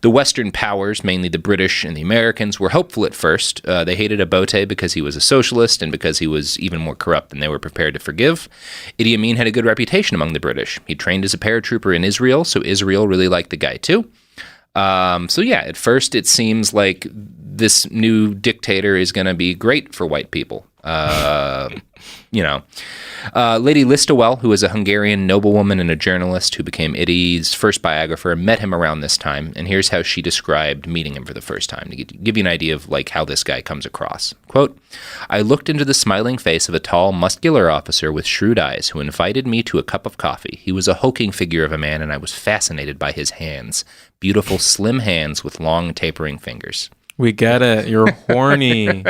The Western powers, mainly the British and the Americans, were hopeful at first. They hated Obote because he was a socialist and because he was even more corrupt than they were prepared to forgive. Idi Amin had a good reputation among the British. He trained as a paratrooper in Israel, so Israel really liked the guy too. At first it seems like this new dictator is going to be great for white people. Lady Listowel, who is a Hungarian noblewoman and a journalist who became Idi's first biographer, met him around this time, and here's how she described meeting him for the first time, to give you an idea of like how this guy comes across. Quote, "I looked into the smiling face of a tall, muscular officer with shrewd eyes who invited me to a cup of coffee. He was a hulking figure of a man, and I was fascinated by his hands. Beautiful, slim hands with long, tapering fingers." We get it. You're horny.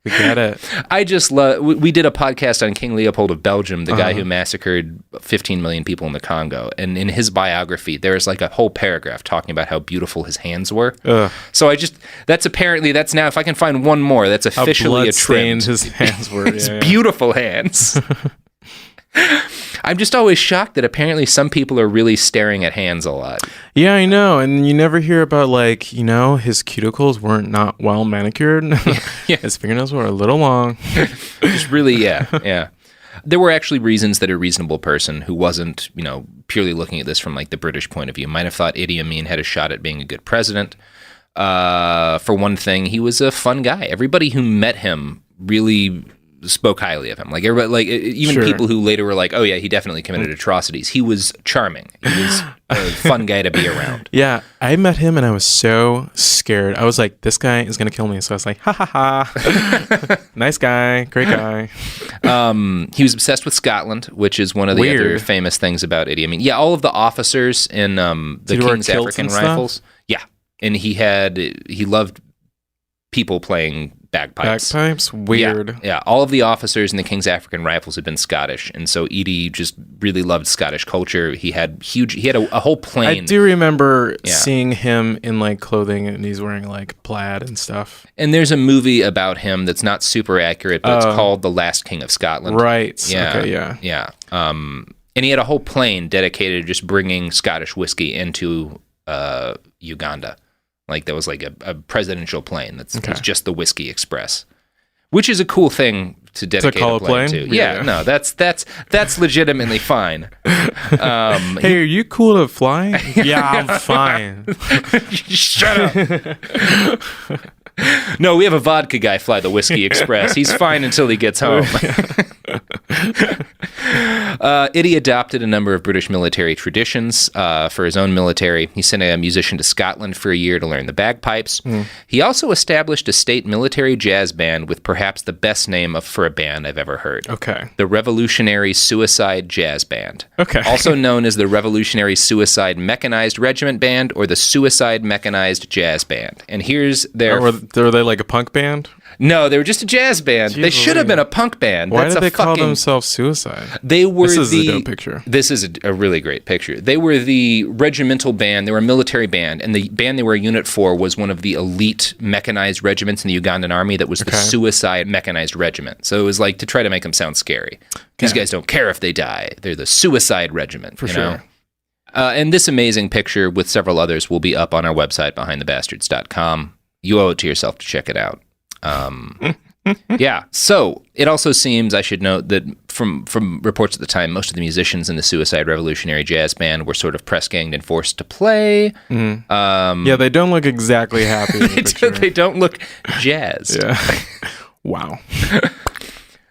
We get it. I just love. We did a podcast on King Leopold of Belgium, the guy who massacred 15 million people in the Congo, and in his biography, there is like a whole paragraph talking about how beautiful his hands were. So that's now. If I can find one more, that's officially a trim. His hands were. His beautiful hands. I'm just always shocked that apparently some people are really staring at hands a lot. Yeah, I know. And you never hear about, like, his cuticles weren't not well manicured. Yeah. His fingernails were a little long. Just really, yeah. There were actually reasons that a reasonable person who wasn't, purely looking at this from, like, the British point of view might have thought Idi Amin had a shot at being a good president. For one thing, he was a fun guy. Everybody who met him really spoke highly of him. Like everybody, like even people who later were like, "Oh yeah, he definitely committed atrocities." He was charming. He was a fun guy to be around. Yeah, I met him and I was so scared. I was like, "This guy is gonna kill me." So I was like, "Ha ha ha!" Nice guy, great guy. He was obsessed with Scotland, which is one of the other famous things about Idi Amin. Yeah, all of the officers in the King's African Rifles. Yeah, and he loved people playing bagpipes. Bagpipes? Weird. Yeah, all of the officers in the King's African Rifles had been Scottish, and so Idi just really loved Scottish culture. He had a whole plane. I do remember seeing him in like clothing, and he's wearing like plaid and stuff. And there's a movie about him that's not super accurate, but it's called The Last King of Scotland. Right. Yeah. Okay, yeah. Yeah. And he had a whole plane dedicated to just bringing Scottish whiskey into Uganda. Like, that was like a presidential plane that's just the Whiskey Express, which is a cool thing to dedicate a plane to. Yeah, no, that's legitimately fine. Hey, are you cool to fly? Yeah, I'm fine. Shut up. No, we have a vodka guy fly the Whiskey Express. He's fine until he gets home. Idi adopted a number of British military traditions for his own military. He sent a musician to Scotland for a year to learn the bagpipes. He also established a state military jazz band with perhaps the best name for a band I've ever heard. Okay. The Revolutionary Suicide Jazz Band. Okay. Also known as the Revolutionary Suicide Mechanized Regiment Band or the Suicide Mechanized Jazz Band. And here's their... Were they like a punk band? No, they were just a jazz band. They should have been a punk band. Why did they call themselves Suicide? They were this is a dope picture. This is a really great picture. They were the regimental band. They were a military band, and the band they were a unit for was one of the elite mechanized regiments in the Ugandan army that was the Suicide Mechanized Regiment. So it was like to try to make them sound scary. These guys don't care if they die. They're the Suicide Regiment. For sure. And this amazing picture with several others will be up on our website, behindthebastards.com. You owe it to yourself to check it out. Yeah. So it also seems, I should note, that from reports at the time, most of the musicians in the Suicide Revolutionary Jazz Band were sort of press-ganged and forced to play. Yeah, they don't look exactly happy. They don't look jazzed. Yeah. Wow.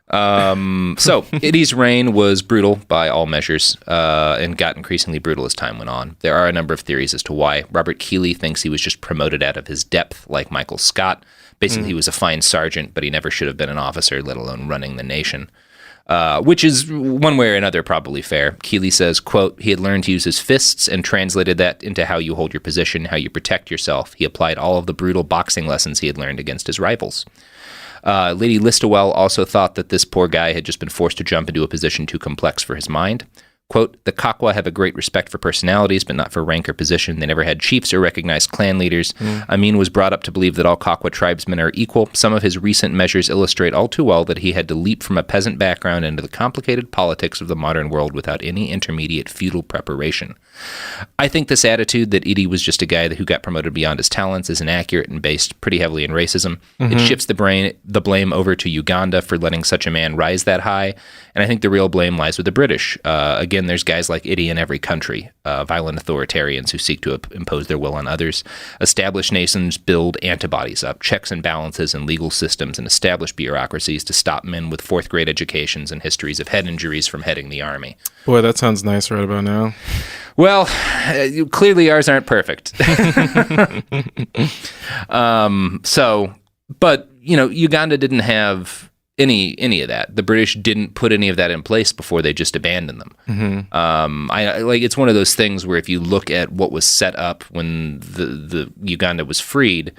So Idi's reign was brutal by all measures, and got increasingly brutal as time went on. There are a number of theories as to why. Robert Keeley thinks he was just promoted out of his depth, like Michael Scott. Basically, he was a fine sergeant, but he never should have been an officer, let alone running the nation. Which is one way or another probably fair. Keeley says, quote, he had learned to use his fists and translated that into how you hold your position, how you protect yourself. He applied all of the brutal boxing lessons he had learned against his rivals. Lady Listowel also thought that this poor guy had just been forced to jump into a position too complex for his mind. Quote, the Kakwa have a great respect for personalities, but not for rank or position. They never had chiefs or recognized clan leaders. Amin was brought up to believe that all Kakwa tribesmen are equal. Some of his recent measures illustrate all too well that he had to leap from a peasant background into the complicated politics of the modern world without any intermediate feudal preparation. I think this attitude that Idi was just a guy who got promoted beyond his talents is inaccurate and based pretty heavily in racism. It shifts the blame over to Uganda for letting such a man rise that high, and I think the real blame lies with the British. Again, there's guys like Idi in every country, violent authoritarians who seek to impose their will on others. Established nations build antibodies up, checks and balances and legal systems, and established bureaucracies to stop men with fourth-grade educations and histories of head injuries from heading the army. Boy, that sounds nice right about now. Well, clearly ours aren't perfect. But, Uganda didn't have any of that. The British didn't put any of that in place before they just abandoned them. It's one of those things where if you look at what was set up when the Uganda was freed,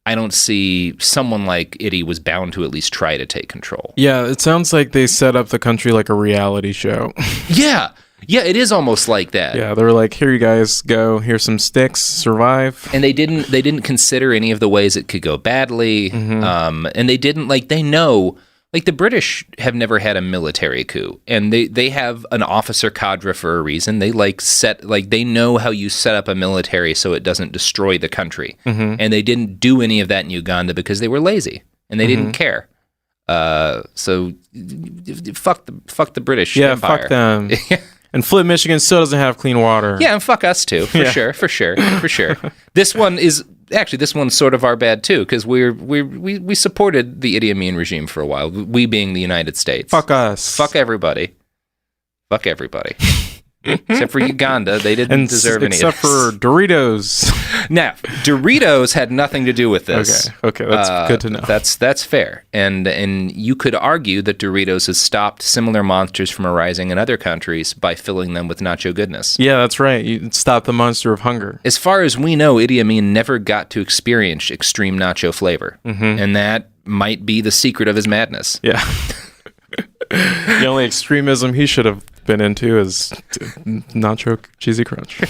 I don't see someone like Idi was bound to at least try to take control. Yeah, it sounds like they set up the country like a reality show. Yeah, it is almost like that. Yeah, they were like, here you guys go, here's some sticks, survive. And they didn't consider any of the ways it could go badly. And they didn't, they know, the British have never had a military coup, and they have an officer cadre for a reason. They they know how you set up a military so it doesn't destroy the country. And they didn't do any of that in Uganda because they were lazy and they didn't care. So fuck the British Empire. Fuck them. And Flint, Michigan still doesn't have clean water. Yeah, and fuck us too, for sure. This one's sort of our bad too, because we supported the Idi Amin regime for a while. We being the United States. Fuck us. Fuck everybody. Except for Uganda, they didn't deserve any of this. Except for Doritos. Now, Doritos had nothing to do with this. Okay, that's good to know. That's fair. And you could argue that Doritos has stopped similar monsters from arising in other countries by filling them with nacho goodness. Yeah, that's right. You stopped the monster of hunger. As far as we know, Idi Amin never got to experience extreme nacho flavor. And that might be the secret of his madness. Yeah. The only extremism he should have been into is nacho cheesy crunch.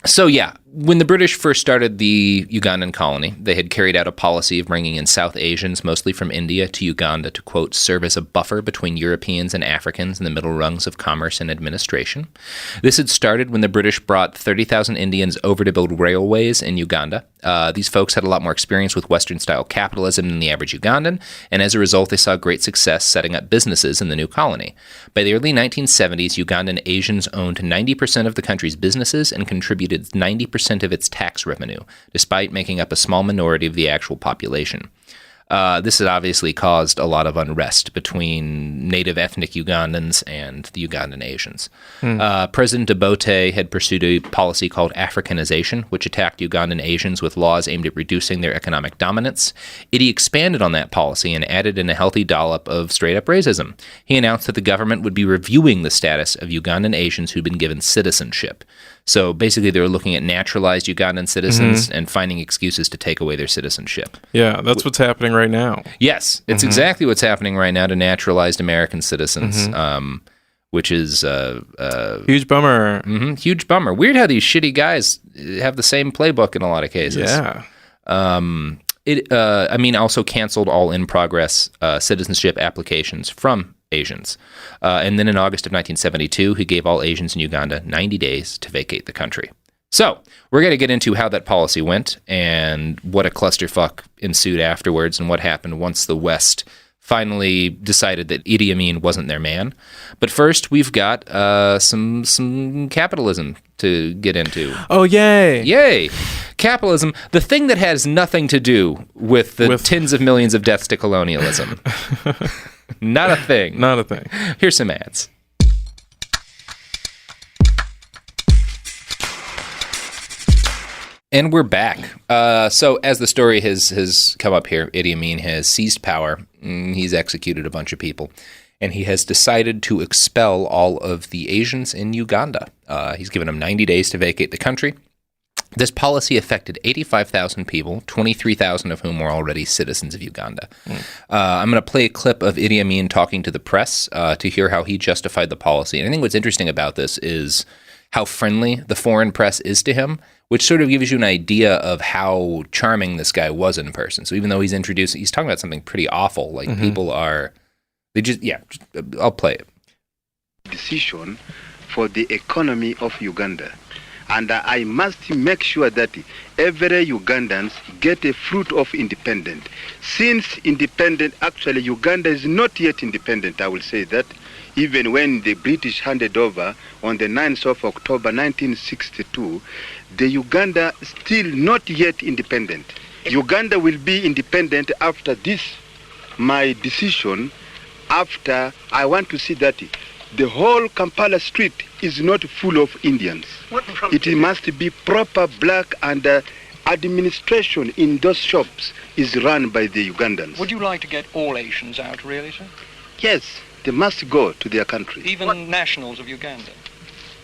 So yeah, when the British first started the Ugandan colony, they had carried out a policy of bringing in South Asians, mostly from India, to Uganda to, quote, serve as a buffer between Europeans and Africans in the middle rungs of commerce and administration. This had started when the British brought 30,000 Indians over to build railways in Uganda. These folks had a lot more experience with Western-style capitalism than the average Ugandan, and as a result, they saw great success setting up businesses in the new colony. By the early 1970s, Ugandan Asians owned 90% of the country's businesses and contributed 90% of its tax revenue, despite making up a small minority of the actual population. This had obviously caused a lot of unrest between native ethnic Ugandans and the Ugandan Asians. President Obote had pursued a policy called Africanization, which attacked Ugandan Asians with laws aimed at reducing their economic dominance. Idi expanded on that policy and added in a healthy dollop of straight-up racism. He announced that the government would be reviewing the status of Ugandan Asians who'd been given citizenship. So basically, they were looking at naturalized Ugandan citizens and finding excuses to take away their citizenship. Yeah, that's what's happening right now. Yes, it's exactly what's happening right now to naturalized American citizens, which is huge bummer. Huge bummer. Weird how these shitty guys have the same playbook in a lot of cases. Yeah. Amin also canceled all in-progress citizenship applications from Asians. And then in August of 1972, he gave all Asians in Uganda 90 days to vacate the country. So we're going to get into how that policy went and what a clusterfuck ensued afterwards and what happened once the West finally decided that Idi Amin wasn't their man. But first, we've got some capitalism to get into. Oh, yay. Yay. Capitalism, the thing that has nothing to do with the tens of millions of deaths to colonialism. Not a thing. Not a thing. Here's some ads. And we're back. So as the story has come up here, Idi Amin has seized power. He's executed a bunch of people. And he has decided to expel all of the Asians in Uganda. He's given them 90 days to vacate the country. This policy affected 85,000 people, 23,000 of whom were already citizens of Uganda. I'm going to play a clip of Idi Amin talking to the press to hear how he justified the policy. And I think what's interesting about this is how friendly the foreign press is to him, which sort of gives you an idea of how charming this guy was in person. So even though he's talking about something pretty awful, like people are, I'll play it. Decision for the economy of Uganda. And I must make sure that every Ugandans get a fruit of independence. Since actually Uganda is not yet independent, I will say that. Even when the British handed over on the 9th of October 1962, the Uganda still not yet independent. Uganda will be independent after this, my decision, after I want to see that the whole Kampala street is not full of Indians. It must be proper black and administration in those shops is run by the Ugandans. Would you like to get all Asians out, really, sir? Yes, they must go to their country. Even nationals of Uganda?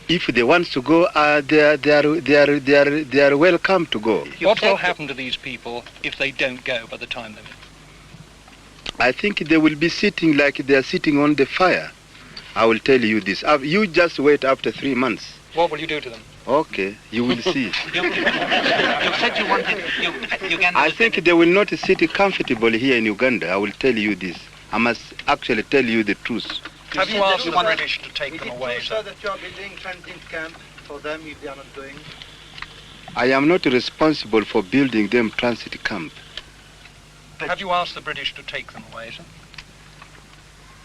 If they want to go, they are welcome to go. What will happen to these people if they don't go by the time they're in? I think they will be sitting like they are sitting on the fire. I will tell you this. You just wait after 3 months. What will you do to them? Okay, you will see. You said you wanted Uganda. I think they will not sit comfortable here in Uganda. I will tell you this. I must actually tell you the truth. Have you asked the British to take them away, sir? That you are building transit camp for them if they are not going? I am not responsible for building them transit camp. Have you asked the British to take them away, sir?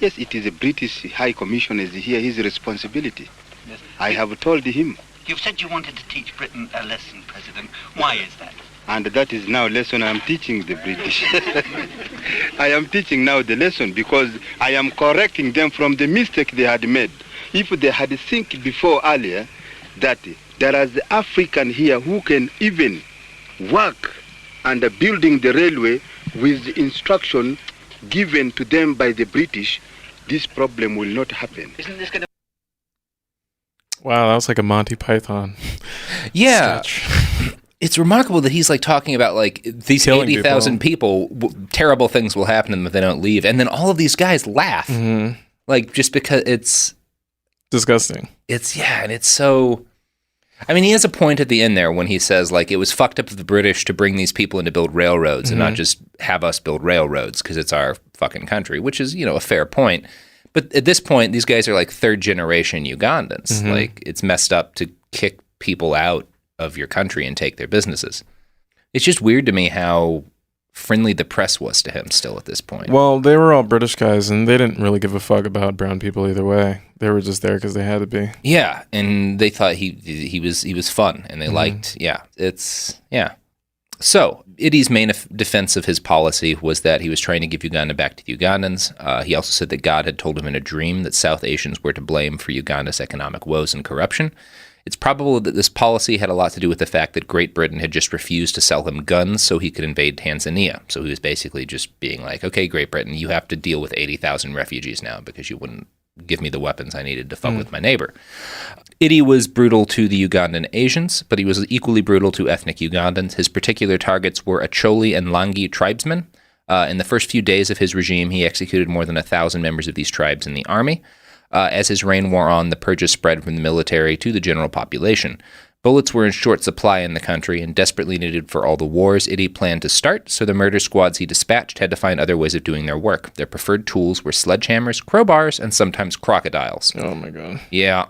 Yes, it is the British High Commissioner is here, his responsibility. Yes. I have told him. You've said you wanted to teach Britain a lesson, President. Why is that? And that is now lesson I am teaching the British. I am teaching now the lesson because I am correcting them from the mistake they had made. If they had think before earlier that there is the African here who can even work and building the railway with the instruction given to them by the British, this problem will not happen. Isn't this going to... Wow, that was like a Monty Python Yeah. sketch. It's remarkable that he's like talking about like these Killing 80,000 people, terrible things will happen to them if they don't leave. And then all of these guys laugh. Like, just because it's disgusting. And it's so... I mean, he has a point at the end there when he says, like, it was fucked up of the British to bring these people in to build railroads and not just have us build railroads because it's our fucking country, which is, a fair point. But at this point, these guys are like third generation Ugandans. Like, it's messed up to kick people out of your country and take their businesses. It's just weird to me how friendly the press was to him still at this point. Well, they were all British guys, and they didn't really give a fuck about brown people either way. They were just there because they had to be. Yeah, and they thought he was fun, and they liked. So Idi's main defense of his policy was that he was trying to give Uganda back to the Ugandans. He also said that God had told him in a dream that South Asians were to blame for Uganda's economic woes and corruption. It's probable that this policy had a lot to do with the fact that Great Britain had just refused to sell him guns so he could invade Tanzania. So he was basically just being like, okay, Great Britain, you have to deal with 80,000 refugees now because you wouldn't give me the weapons I needed to fuck with my neighbor. Idi was brutal to the Ugandan Asians, but he was equally brutal to ethnic Ugandans. His particular targets were Acholi and Langi tribesmen. In the first few days of his regime, he executed more than 1,000 members of these tribes in the army. As his reign wore on, the purges spread from the military to the general population. Bullets were in short supply in the country and desperately needed for all the wars Idi planned to start, so the murder squads he dispatched had to find other ways of doing their work. Their preferred tools were sledgehammers, crowbars, and sometimes crocodiles. Oh my god. Yeah.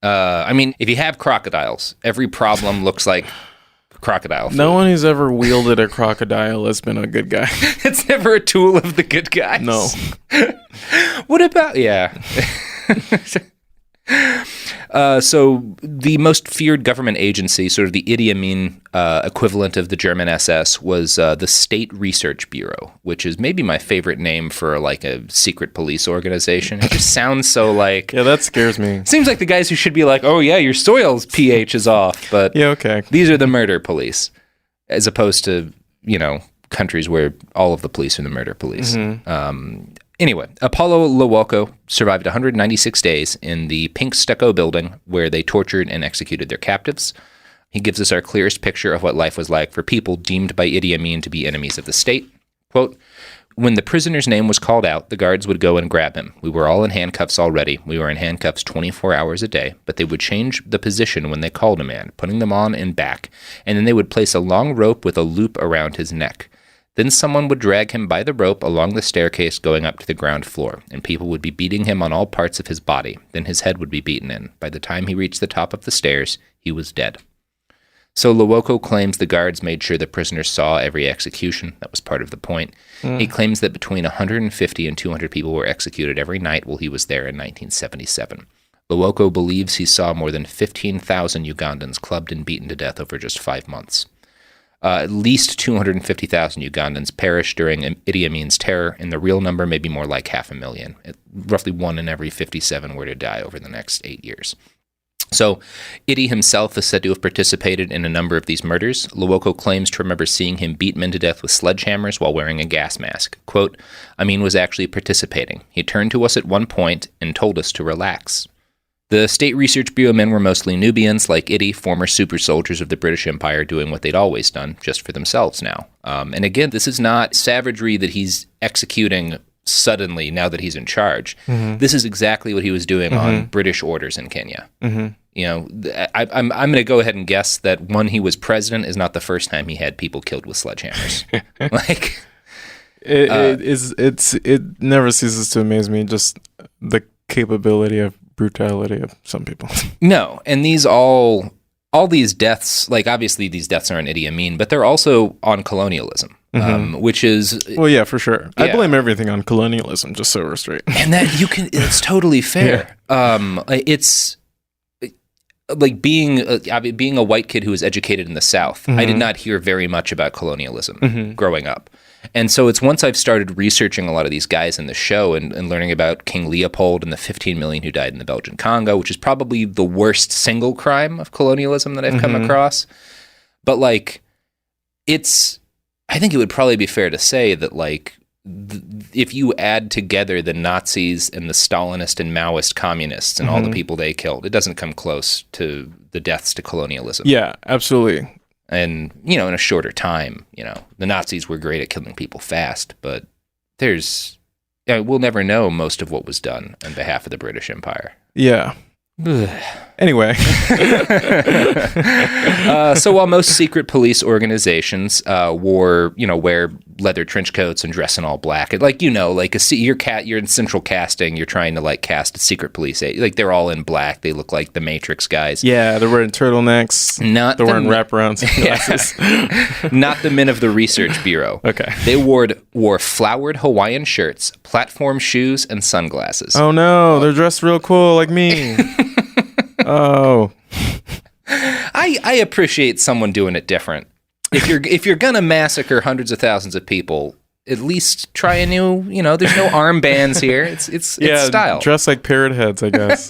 I mean, if you have crocodiles, every problem looks like crocodile food. No one who's ever wielded a crocodile has been a good guy. It's never a tool of the good guys. No. What about... Yeah. So the most feared government agency, sort of the Idi Amin equivalent of the German SS, was the State Research Bureau, which is maybe my favorite name for like a secret police organization. It just sounds so like... Yeah, that scares me. Seems like the guys who should be like, oh yeah, your soil's pH is off. But yeah, okay. These are the murder police, as opposed to, countries where all of the police are the murder police. Anyway, Apollo Lowoko survived 196 days in the pink stucco building where they tortured and executed their captives. He gives us our clearest picture of what life was like for people deemed by Idi Amin to be enemies of the state. Quote, when the prisoner's name was called out, the guards would go and grab him. We were all in handcuffs already. We were in handcuffs 24 hours a day, but they would change the position when they called a man, putting them on and back, and then they would place a long rope with a loop around his neck. Then someone would drag him by the rope along the staircase going up to the ground floor, and people would be beating him on all parts of his body. Then his head would be beaten in. By the time he reached the top of the stairs, he was dead. So Lowoko claims the guards made sure the prisoners saw every execution. That was part of the point. He claims that between 150 and 200 people were executed every night while he was there in 1977. Lowoko believes he saw more than 15,000 Ugandans clubbed and beaten to death over just 5 months. At least 250,000 Ugandans perished during Idi Amin's terror, and the real number may be more like 500,000. Roughly 1 in every 57 were to die over the next 8 years. So, Idi himself is said to have participated in a number of these murders. Lowoko claims to remember seeing him beat men to death with sledgehammers while wearing a gas mask. Quote, Amin was actually participating. He turned to us at one point and told us to relax. The State Research Bureau men were mostly Nubians, like Idi, former super soldiers of the British Empire, doing what they'd always done, just for themselves now. And again, this is not savagery that he's executing suddenly now that he's in charge. This is exactly what he was doing on British orders in Kenya. I'm going to go ahead and guess that when he was president is not the first time he had people killed with sledgehammers. It never ceases to amaze me, just the capability of brutality of some people. No, and all these deaths, like obviously these deaths are on Idi Amin, but they're also on colonialism, which is... Well, yeah, for sure. Yeah. I blame everything on colonialism, just so we're straight. And that it's totally fair. Yeah. It's like being a white kid who was educated in the South. I did not hear very much about colonialism growing up. And so it's once I've started researching a lot of these guys in the show and learning about King Leopold and the 15 million who died in the Belgian Congo, which is probably the worst single crime of colonialism that I've come across. But like, I think it would probably be fair to say that like if you add together the Nazis and the Stalinist and Maoist communists and all the people they killed, it doesn't come close to the deaths to colonialism. Yeah, absolutely. And, in a shorter time, the Nazis were great at killing people fast, but we'll never know most of what was done on behalf of the British Empire. Yeah. Anyway. So while most secret police organizations wear leather trench coats and dress in all black, you're in central casting, you're trying to cast a secret police, they're all in black, they look like the Matrix guys. Yeah, they're wearing turtlenecks. They're wearing wraparound sunglasses. Not the men of the Research Bureau. Okay. They wore flowered Hawaiian shirts, platform shoes, and sunglasses. Oh no, they're dressed real cool like me. Oh, I appreciate someone doing it different. If you're gonna massacre hundreds of thousands of people, at least try a new. There's no armbands here. It's style. Dress like parrot heads, I guess.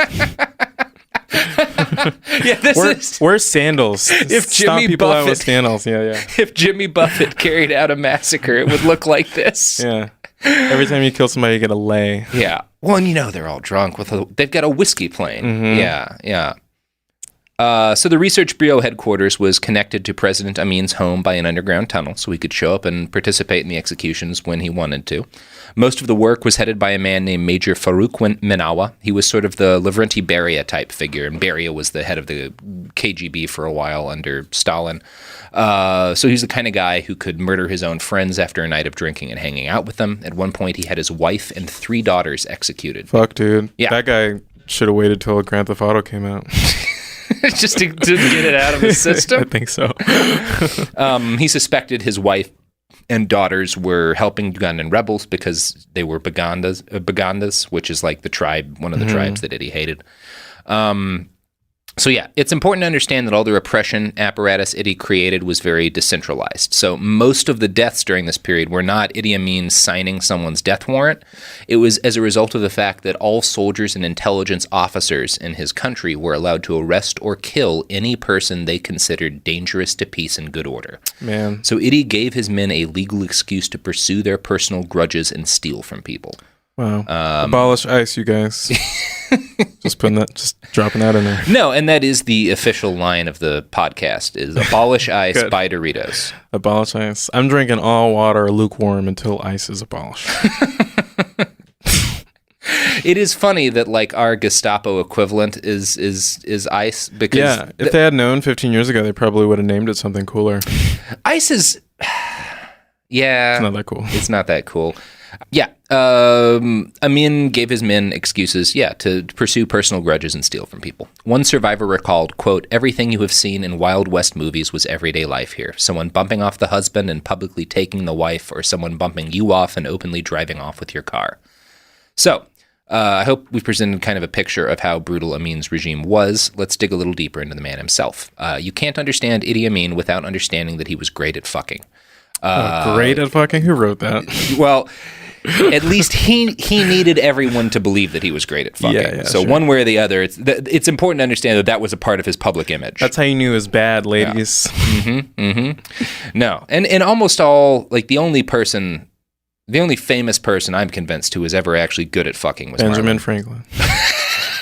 Wear sandals. Stop people out with sandals. Yeah. If Jimmy Buffett carried out a massacre, it would look like this. Yeah. Every time you kill somebody, you get a lei. Yeah. Well, and they're all drunk they've got a whiskey plane. Mm-hmm. Yeah. So the Research Bureau headquarters was connected to President Amin's home by an underground tunnel, so he could show up and participate in the executions when he wanted to. Most of the work was headed by a man named Major Farouk Minawa. He was sort of the Lavrenti Beria type figure, and Beria was the head of the KGB for a while under Stalin. So he's the kind of guy who could murder his own friends after a night of drinking and hanging out with them. At one point, he had his wife and 3 daughters executed. Fuck, dude. Yeah. That guy should have waited till Grand Theft Auto came out. Just to get it out of the system? I think so. He suspected his wife and daughters were helping Ugandan rebels because they were Bagandas, which is like the tribe, one of the tribes that Idi hated. So yeah, it's important to understand that all the repression apparatus Idi created was very decentralized. So most of the deaths during this period were not Idi Amin signing someone's death warrant. It was as a result of the fact that all soldiers and intelligence officers in his country were allowed to arrest or kill any person they considered dangerous to peace and good order. Man. So Idi gave his men a legal excuse to pursue their personal grudges and steal from people. Wow. Abolish ICE, you guys. Just dropping that in there. No, and that is the official line of the podcast is abolish ICE, buy Doritos. Abolish ICE. I'm drinking all water lukewarm until ICE is abolished. It is funny that our Gestapo equivalent is ICE because if they had known 15 years ago, they probably would have named it something cooler. ICE is it's not that cool. It's not that cool. Yeah. Amin gave his men excuses, to pursue personal grudges and steal from people. One survivor recalled, quote, "Everything you have seen in Wild West movies was everyday life here. Someone bumping off the husband and publicly taking the wife, or someone bumping you off and openly driving off with your car." So, I hope we presented kind of a picture of how brutal Amin's regime was. Let's dig a little deeper into the man himself. You can't understand Idi Amin without understanding that he was great at fucking. Great at fucking? Who wrote that? Well, at least he needed everyone to believe that he was great at fucking. Yeah, so sure. One way or the other, it's important to understand that was a part of his public image. That's how you knew it was bad, ladies. Yeah. No, and almost all the only famous person I'm convinced who was ever actually good at fucking was Benjamin Marlon Franklin.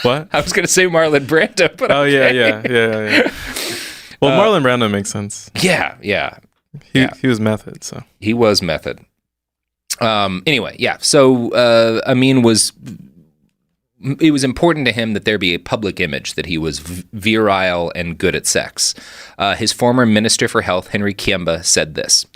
What? I was going to say Marlon Brando, but okay. Yeah. Well, Marlon Brando makes sense. Yeah. He was method, so. He was method. Anyway, yeah. So Amin it was important to him that there be a public image that he was virile and good at sex. His former Minister for Health, Henry Kiemba, said this.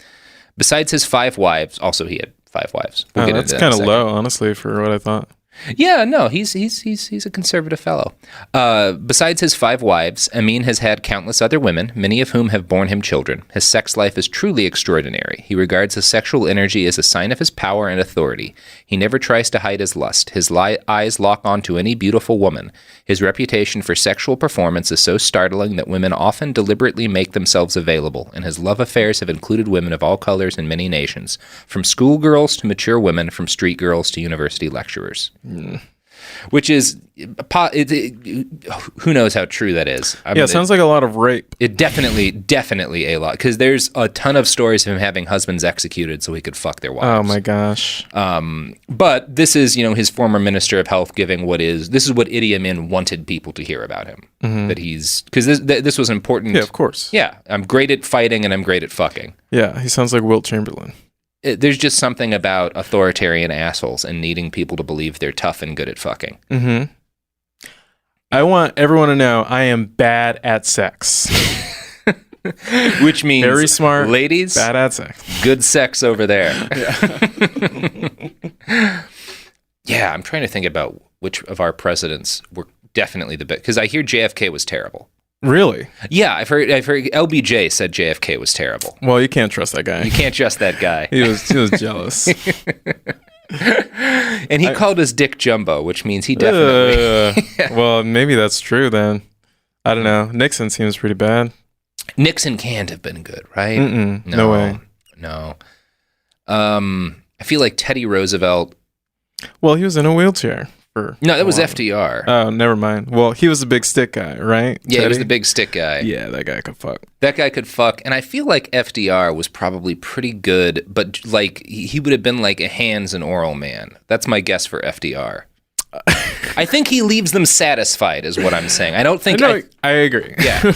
Besides his 5 wives, also he had 5 wives. We'll that's kind of low, honestly, for what I thought. Yeah, no, he's a conservative fellow. Besides his 5 wives, Amin has had countless other women, many of whom have borne him children. His sex life is truly extraordinary. He regards his sexual energy as a sign of his power and authority. He never tries to hide his lust. His eyes lock onto any beautiful woman. His reputation for sexual performance is so startling that women often deliberately make themselves available, and his love affairs have included women of all colors and many nations, from schoolgirls to mature women, from street girls to university lecturers. which is who knows how true that is. It sounds like a lot of rape. It definitely a lot, because there's a ton of stories of him having husbands executed so he could fuck their wives. Oh my gosh. But this is, his former minister of health giving this is what Idi Amin wanted people to hear about him. That he's, because this was important. Yeah, of course. Yeah, I'm great at fighting and I'm great at fucking. Yeah, he sounds like Wilt Chamberlain. There's just something about authoritarian assholes and needing people to believe they're tough and good at fucking. Mm-hmm. I want everyone to know I am bad at sex. Which means very smart, ladies, bad at sex. Good sex over there. Yeah. Yeah, I'm trying to think about which of our presidents were definitely the best, because I hear JFK was terrible. Really? Yeah, I've heard LBJ said JFK was terrible. Well, you can't trust that guy. You can't trust that guy. He was jealous. And he called us Dick Jumbo, which means he definitely... Well, maybe that's true then. I don't know. Nixon seems pretty bad. Nixon can't have been good, right? No way. No. I feel like Teddy Roosevelt... Well, he was in a wheelchair. No, that was FDR. Oh, never mind. Well, he was the big stick guy, right? Yeah, he was the big stick guy. Yeah, that guy could fuck. And I feel like FDR was probably pretty good, but like he would have been like a hands and oral man. That's my guess for FDR. I think he leaves them satisfied, is what I'm saying. I don't think... I agree. Yeah.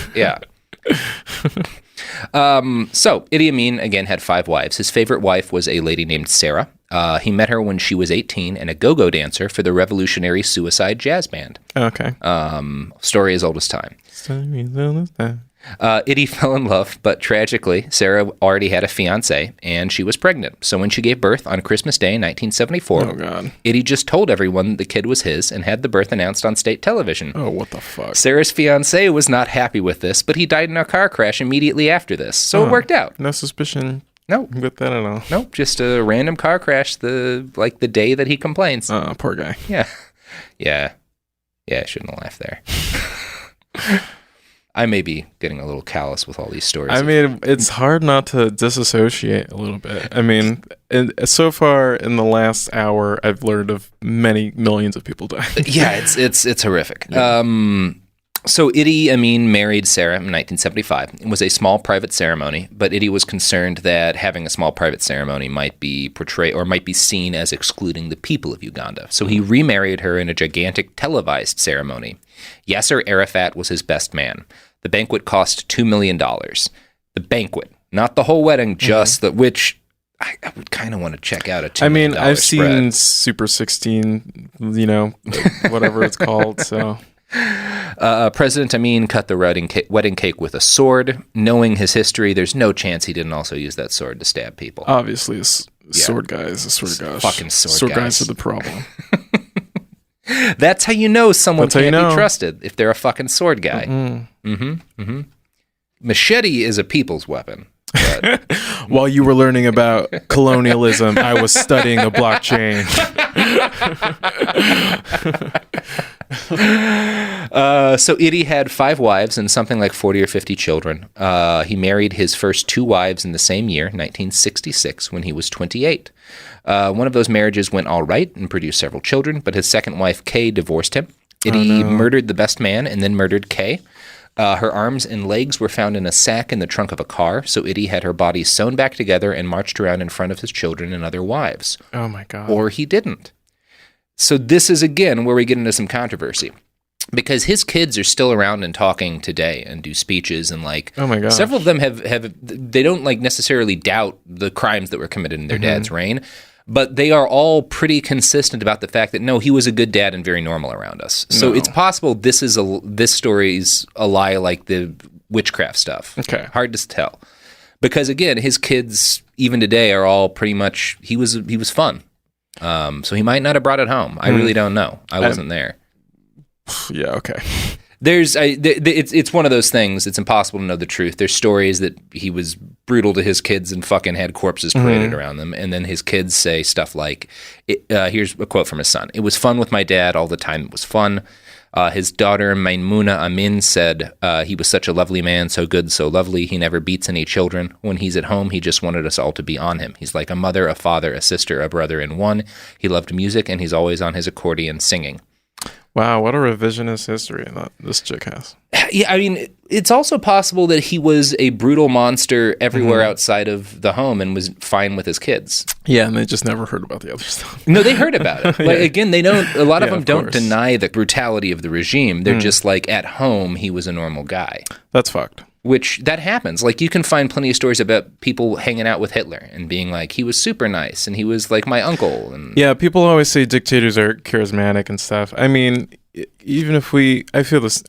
So Idi Amin again had 5 wives. His favorite wife was a lady named Sarah. He met her when she was 18 and a go-go dancer for the Revolutionary Suicide Jazz Band. Okay. Story as old as time. Idi fell in love, but tragically, Sarah already had a fiancé and she was pregnant. So when she gave birth on Christmas Day in 1974, Idi just told everyone the kid was his and had the birth announced on state television. Oh, what the fuck? Sarah's fiancé was not happy with this, but he died in a car crash immediately after this. So it worked out. No suspicion. No. With that at all. Nope, just a random car crash the day that he complains. Oh, poor guy. Yeah, I shouldn't have laughed there. I may be getting a little callous with all these stories. I mean, it's hard not to disassociate a little bit. I mean, so far in the last hour, I've learned of many millions of people dying. Yeah, it's horrific. Yeah. So Idi Amin married Sarah in 1975. It was a small private ceremony, but Idi was concerned that having a small private ceremony might be portrayed or might be seen as excluding the people of Uganda. So he remarried her in a gigantic televised ceremony. Yasser Arafat was his best man. The banquet cost $2 million. The banquet, not the whole wedding, just which I would kind of want to check out a $2 million I've spread. seen Super 16, whatever it's called, so... President Amin cut the wedding cake with a sword. Knowing his history, there's no chance he didn't also use that sword to stab people. Obviously, sword guys, I swear to gosh. Fucking sword guys are the problem. That's how you know someone can't be trusted, if they're a fucking sword guy. Machete is a people's weapon. But... While you were learning about colonialism, I was studying the blockchain. So Idi had 5 wives and something like 40 or 50 children. He married his first 2 wives in the same year, 1966, when he was 28. One of those marriages went all right and produced several children, but his second wife, Kay, divorced him. Idi murdered the best man and then murdered Kay. Her arms and legs were found in a sack in the trunk of a car, so Idi had her body sewn back together and marched around in front of his children and other wives. Oh my God. Or he didn't. So this is, again, where we get into some controversy. Because his kids are still around and talking today and do speeches and oh my God. Several of them they don't necessarily doubt the crimes that were committed in their dad's reign, but they are all pretty consistent about the fact that no, he was a good dad and very normal around us. So it's possible this story's a lie like the witchcraft stuff. Okay. Hard to tell. Because again, his kids even today are all pretty much he was fun. So he might not have brought it home. I really don't know. I wasn't there. Yeah, okay. It's one of those things. It's impossible to know the truth. There's stories that he was brutal to his kids and fucking had corpses paraded around them. And then his kids say stuff like, here's a quote from his son. "It was fun with my dad all the time. It was fun." His daughter, Maimuna Amin, said, he was such a lovely man, so good, so lovely. He never beats any children. When he's at home, he just wanted us all to be on him. He's like a mother, a father, a sister, a brother in one. He loved music, and he's always on his accordion singing. Wow, what a revisionist history that this chick has. Yeah, I mean, it's also possible that he was a brutal monster everywhere outside of the home and was fine with his kids. Yeah, and they just never heard about the other stuff. No, they heard about it. Like, again, they don't. A lot of them don't course. deny the brutality of the regime. They're just like, at home, he was a normal guy. That's fucked. Which, that happens. Like, you can find plenty of stories about people hanging out with Hitler and being like, he was super nice and he was like my uncle. And Yeah, people always say dictators are charismatic and stuff. I mean, even if I feel this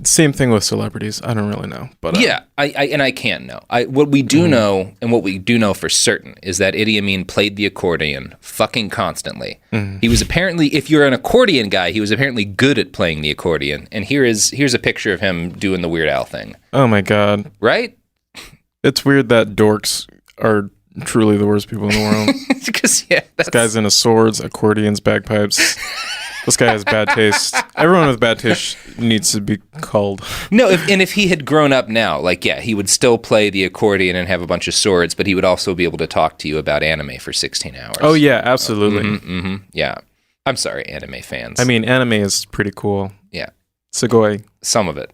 same thing with celebrities. I don't really know, but yeah, I can't know. What we do know, and what we do know for certain, is that Idi Amin played the accordion fucking constantly. He was apparently, if you're an accordion guy, he was apparently good at playing the accordion. And here's a picture of him doing the Weird Al thing. Oh my god, right? It's weird that dorks are truly the worst people in the world. Because this guy's into swords, accordions, bagpipes. This guy has bad taste. Everyone with bad taste needs to be culled. No, if he had grown up now, like, yeah, he would still play the accordion and have a bunch of swords, but he would also be able to talk to you about anime for 16 hours. Oh, yeah, absolutely. Yeah. I'm sorry, anime fans. I mean, anime is pretty cool. Yeah. Sugoi. Some of it.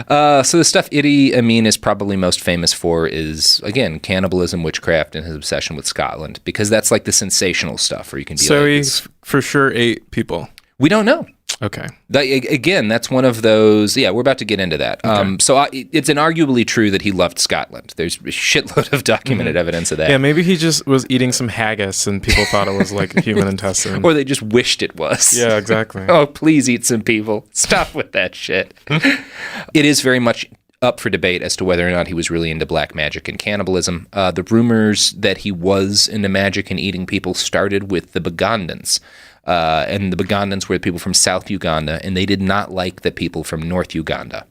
So the stuff Idi Amin is probably most famous for is, again, cannibalism, witchcraft, and his obsession with Scotland, because that's like the sensational stuff where you can be so like... he for sure ate people. We don't know. Okay. Again, that's one of those... Yeah, we're about to get into that. Okay. It's inarguably true that he loved Scotland. There's a shitload of documented evidence of that. Yeah, maybe he just was eating some haggis and people thought it was like a human intestine. Or they just wished it was. Yeah, exactly. Oh, please eat some people. Stop with that shit. It is very much up for debate as to whether or not he was really into black magic and cannibalism. The rumors that he was into magic and eating people started with the Bugandans. And the Bugandans were the people from South Uganda, and they did not like the people from North Uganda.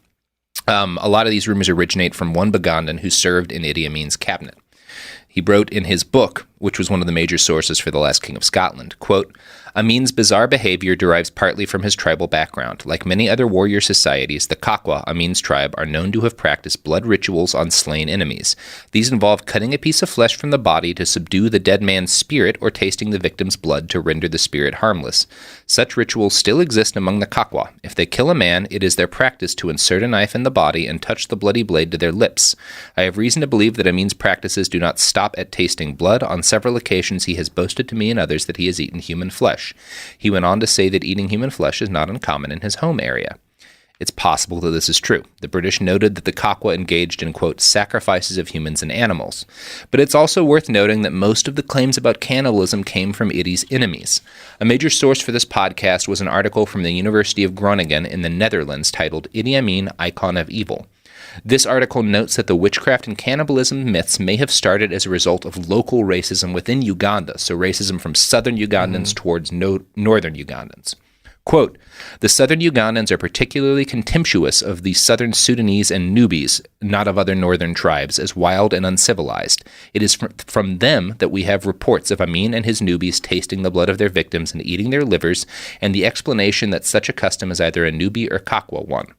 A lot of these rumors originate from one Bugandan who served in Idi Amin's cabinet. He wrote in his book, which was one of the major sources for The Last King of Scotland, quote, Amin's bizarre behavior derives partly from his tribal background. Like many other warrior societies, the Kakwa, Amin's tribe, are known to have practiced blood rituals on slain enemies. These involve cutting a piece of flesh from the body to subdue the dead man's spirit or tasting the victim's blood to render the spirit harmless. Such rituals still exist among the Kakwa. If they kill a man, it is their practice to insert a knife in the body and touch the bloody blade to their lips. I have reason to believe that Amin's practices do not stop at tasting blood. On several occasions, he has boasted to me and others that he has eaten human flesh. He went on to say that eating human flesh is not uncommon in his home area. It's possible that this is true. The British noted that the Kakwa engaged in, quote, sacrifices of humans and animals. But it's also worth noting that most of the claims about cannibalism came from Idi's enemies. A major source for this podcast was an article from the University of Groningen in the Netherlands titled Idi Amin, Icon of Evil. This article notes that the witchcraft and cannibalism myths may have started as a result of local racism within Uganda, so racism from southern Ugandans towards northern Ugandans. Quote, the southern Ugandans are particularly contemptuous of the southern Sudanese and Nubis, not of other northern tribes, as wild and uncivilized. It is from them that we have reports of Amin and his Nubis tasting the blood of their victims and eating their livers, and the explanation that such a custom is either a Nubi or Kakwa one.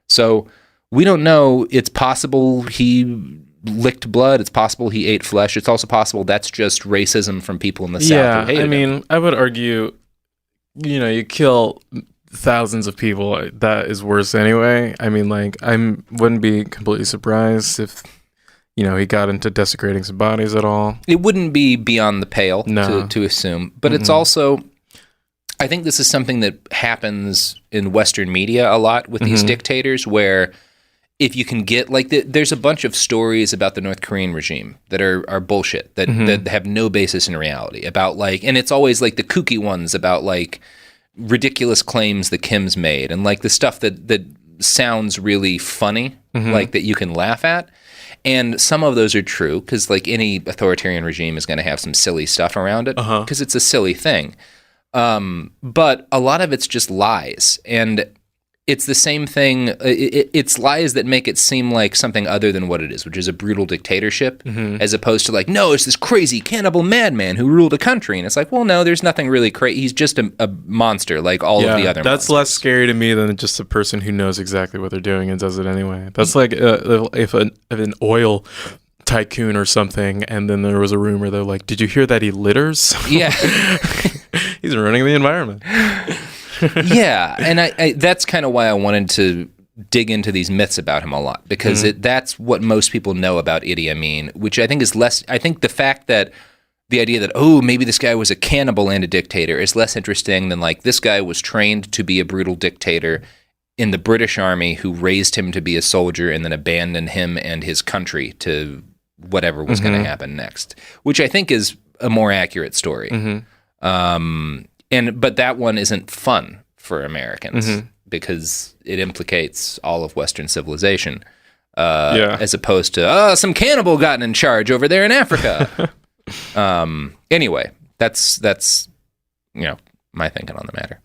So... we don't know. It's possible he licked blood. It's possible he ate flesh. It's also possible that's just racism from people in the South who hated him. I would argue, you kill thousands of people. That is worse anyway. I mean, like, I wouldn't be completely surprised if, he got into desecrating some bodies at all. It wouldn't be beyond the pale to assume. But it's also... I think this is something that happens in Western media a lot with these dictators where... if you can get, like, there's a bunch of stories about the North Korean regime that are bullshit, that have no basis in reality, about, like, and it's always, like, the kooky ones about, like, ridiculous claims that Kim's made, and, like, the stuff that sounds really funny, like, that you can laugh at. And some of those are true, because, like, any authoritarian regime is going to have some silly stuff around it, because it's a silly thing. But a lot of it's just lies, and... it's the same thing. It's lies that make it seem like something other than what it is, which is a brutal dictatorship, as opposed to like, no, it's this crazy cannibal madman who ruled a country. And it's like, well, no, there's nothing really crazy. He's just a monster like all of the other That's monsters. Less scary to me than just a person who knows exactly what they're doing and does it anyway. That's like if an oil tycoon or something, and then there was a rumor, they're like, did you hear that he litters? Yeah. He's He's ruining the environment. Yeah, and I that's kind of why I wanted to dig into these myths about him a lot, because that's what most people know about Idi Amin, which I think is less. I think the fact that the idea that, oh, maybe this guy was a cannibal and a dictator is less interesting than like this guy was trained to be a brutal dictator in the British Army who raised him to be a soldier and then abandoned him and his country to whatever was going to happen next, which I think is a more accurate story. But that one isn't fun for Americans because it implicates all of Western civilization, as opposed to some cannibal gotten in charge over there in Africa. Anyway, that's my thinking on the matter.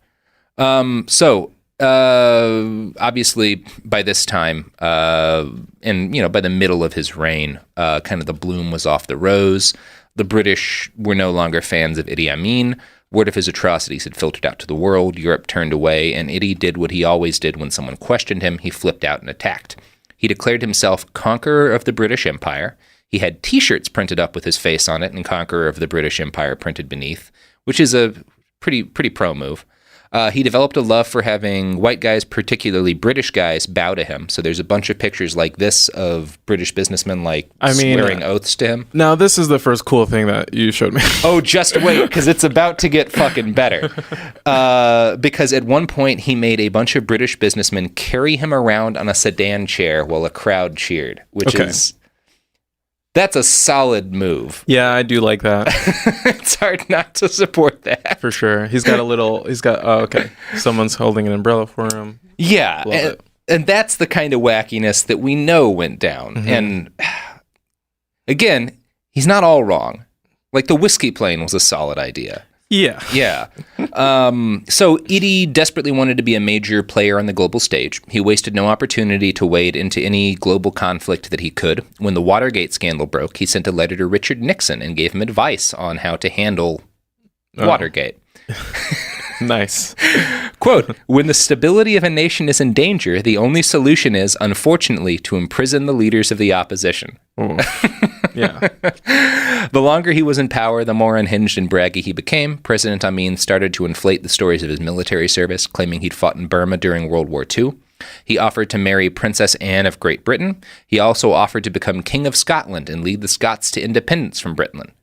So obviously by this time, and by the middle of his reign, kind of the bloom was off the rose. The British were no longer fans of Idi Amin. Word of his atrocities had filtered out to the world. Europe turned away, and Idi did what he always did when someone questioned him. He flipped out and attacked. He declared himself conqueror of the British Empire. He had T-shirts printed up with his face on it and Conqueror of the British Empire printed beneath, which is a pretty pro move. He developed a love for having white guys, particularly British guys, bow to him. So there's a bunch of pictures like this of British businessmen swearing oaths to him. Now, this is the first cool thing that you showed me. Oh, just wait, because it's about to get fucking better. Because at one point, he made a bunch of British businessmen carry him around on a sedan chair while a crowd cheered, which is... That's a solid move. Yeah, I do like that. It's hard not to support that. For sure. Someone's holding an umbrella for him. Yeah. And that's the kind of wackiness that we know went down. And again, he's not all wrong. Like the whiskey plane was a solid idea. Yeah. So Idi desperately wanted to be a major player on the global stage. He wasted no opportunity to wade into any global conflict that he could. When the Watergate scandal broke, he sent a letter to Richard Nixon and gave him advice on how to handle Watergate. Nice. Quote, when the stability of a nation is in danger, the only solution is, unfortunately, to imprison the leaders of the opposition. Yeah. The longer he was in power, the more unhinged and braggy he became. President Amin started to inflate the stories of his military service, claiming he'd fought in Burma during World War II. He offered to marry Princess Anne of Great Britain. He also offered to become King of Scotland and lead the Scots to independence from Britain.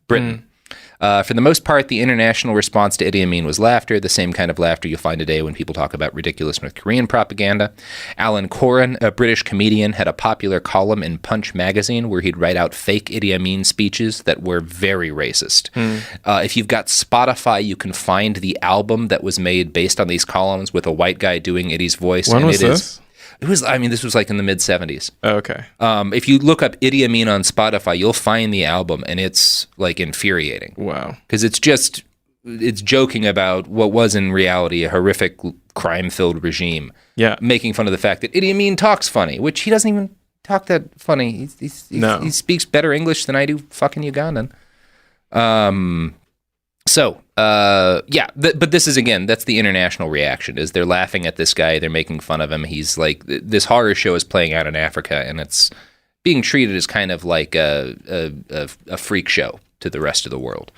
For the most part, the international response to Idi Amin was laughter, the same kind of laughter you'll find today when people talk about ridiculous North Korean propaganda. Alan Coren, a British comedian, had a popular column in Punch magazine where he'd write out fake Idi Amin speeches that were very racist. If you've got Spotify, you can find the album that was made based on these columns with a white guy doing Idi's voice. When was this? This was like in the mid-'70s. Oh, okay. If you look up Idi Amin on Spotify, you'll find the album, and it's like infuriating. Wow. Because it's joking about what was in reality a horrific crime-filled regime. Yeah. Making fun of the fact that Idi Amin talks funny, which he doesn't even talk that funny. He speaks better English than I do fucking Ugandan. But this is, again, that's the international reaction, is they're laughing at this guy, they're making fun of him. He's like, this horror show is playing out in Africa, and it's being treated as kind of like a freak show to the rest of the world.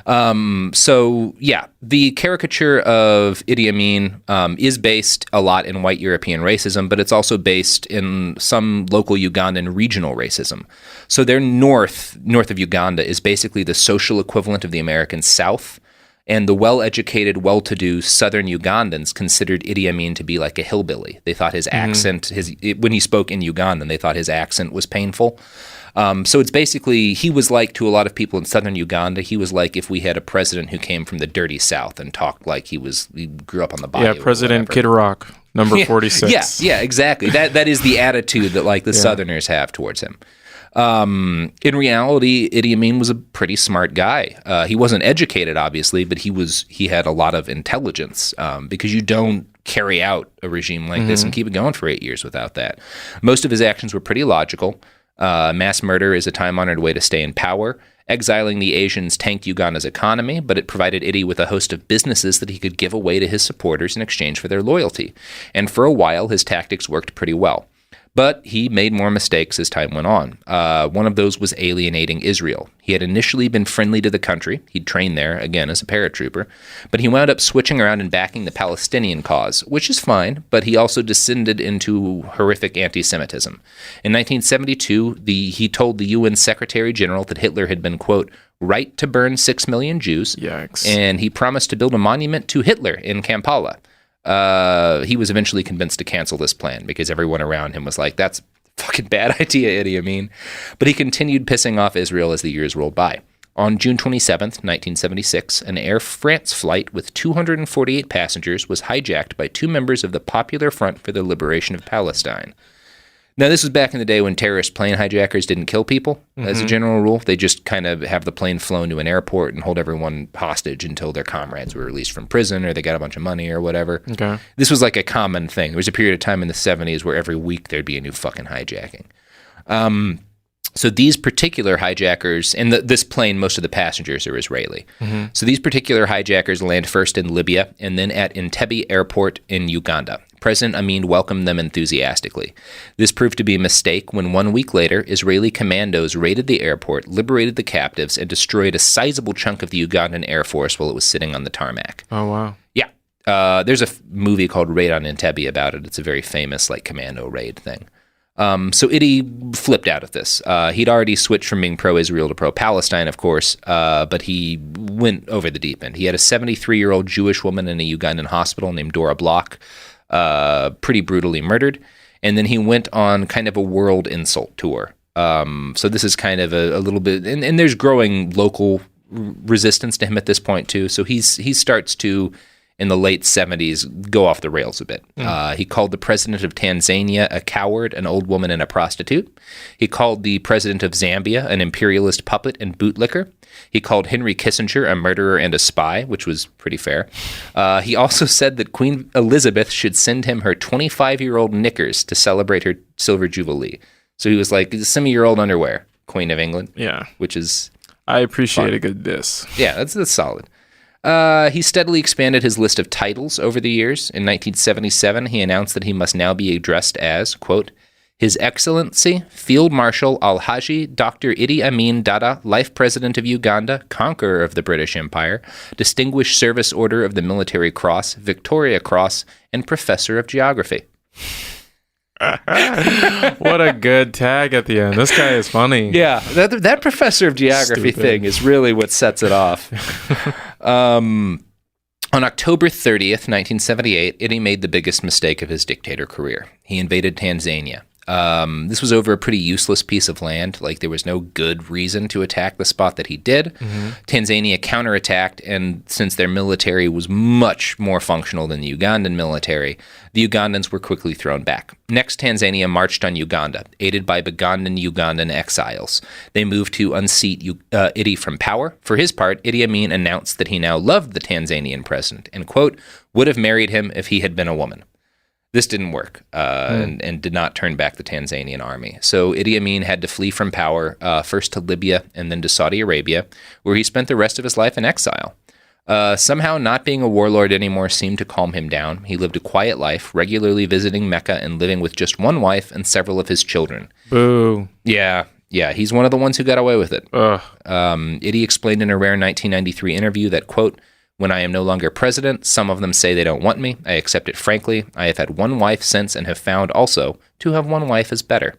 The caricature of Idi Amin is based a lot in white European racism, but it's also based in some local Ugandan regional racism. So their north of Uganda is basically the social equivalent of the American South, and the well-educated, well-to-do southern Ugandans considered Idi Amin to be like a hillbilly. They thought his accent, when he spoke in Ugandan, they thought his accent was painful. So it's basically, he was like, to a lot of people in southern Uganda, he was like if we had a president who came from the dirty South and talked like he grew up on the bayou. Yeah, President Kid Rock, number 46. Yeah, exactly. That is the attitude that like the Southerners have towards him. In reality, Idi Amin was a pretty smart guy. He wasn't educated, obviously, but he had a lot of intelligence, because you don't carry out a regime like this and keep it going for 8 years without that. Most of his actions were pretty logical. Mass murder is a time-honored way to stay in power. Exiling the Asians tanked Uganda's economy, but it provided Idi with a host of businesses that he could give away to his supporters in exchange for their loyalty. And for a while, his tactics worked pretty well. But he made more mistakes as time went on. One of those was alienating Israel. He had initially been friendly to the country. He'd trained there, again, as a paratrooper. But he wound up switching around and backing the Palestinian cause, which is fine, but he also descended into horrific anti-Semitism. In 1972, he told the UN Secretary General that Hitler had been, quote, right to burn 6 million Jews. Yikes. And he promised to build a monument to Hitler in Kampala. He was eventually convinced to cancel this plan because everyone around him was like, that's a fucking bad idea, Idi Amin. But he continued pissing off Israel as the years rolled by. On June 27th, 1976, an Air France flight with 248 passengers was hijacked by 2 members of the Popular Front for the Liberation of Palestine. Now, this was back in the day when terrorist plane hijackers didn't kill people, as a general rule. They just kind of have the plane flown to an airport and hold everyone hostage until their comrades were released from prison or they got a bunch of money or whatever. Okay. This was like a common thing. There was a period of time in the 70s where every week there'd be a new fucking hijacking. So these particular hijackers, and this plane, most of the passengers are Israeli. So these particular hijackers land first in Libya and then at Entebbe Airport in Uganda. President Amin welcomed them enthusiastically. This proved to be a mistake when 1 week later, Israeli commandos raided the airport, liberated the captives, and destroyed a sizable chunk of the Ugandan Air Force while it was sitting on the tarmac. Oh, wow. Yeah. There's a movie called Raid on Entebbe about it. It's a very famous commando raid thing. So Idi flipped out at this. He'd already switched from being pro-Israel to pro-Palestine, of course, but he went over the deep end. He had a 73-year-old Jewish woman in a Ugandan hospital named Dora Bloch, pretty brutally murdered, and then he went on kind of a world insult tour. So this is kind of a little bit, and there's growing local resistance to him at this point too. So he starts to, in the late 70s, go off the rails a bit. He called the president of Tanzania a coward, an old woman, and a prostitute. He called the president of Zambia an imperialist puppet and bootlicker. He called Henry Kissinger a murderer and a spy, which was pretty fair. He also said that Queen Elizabeth should send him her 25-year-old knickers to celebrate her silver jubilee. So he was like, send me your old underwear, Queen of England. Yeah. Which is I appreciate fun. a good diss. Yeah, that's solid. He steadily expanded his list of titles over the years. In 1977, he announced that he must now be addressed as, quote, His Excellency, Field Marshal Al-Haji Dr. Idi Amin Dada, Life President of Uganda, Conqueror of the British Empire, Distinguished Service Order of the Military Cross, Victoria Cross, and Professor of Geography. What a good tag at the end. This guy is funny. Yeah, that Professor of Geography thing is really what sets it off. On October 30th, 1978, Idi made the biggest mistake of his dictator career. He invaded Tanzania. This was over a pretty useless piece of land. There was no good reason to attack the spot that he did. Tanzania counterattacked, and since their military was much more functional than the Ugandan military, the Ugandans were quickly thrown back. Next, Tanzania marched on Uganda, aided by begone Ugandan exiles. They moved to unseat Idi from power. For his part, Idi Amin announced that he now loved the Tanzanian president and, quote, would have married him if he had been a woman. This didn't work and did not turn back the Tanzanian army. So Idi Amin had to flee from power, first to Libya and then to Saudi Arabia, where he spent the rest of his life in exile. Somehow not being a warlord anymore seemed to calm him down. He lived a quiet life, regularly visiting Mecca and living with just one wife and several of his children. Boo. Yeah, he's one of the ones who got away with it. Idi explained in a rare 1993 interview that, quote, when I am no longer president, some of them say they don't want me. I accept it frankly. I have had one wife since and have found also to have one wife is better.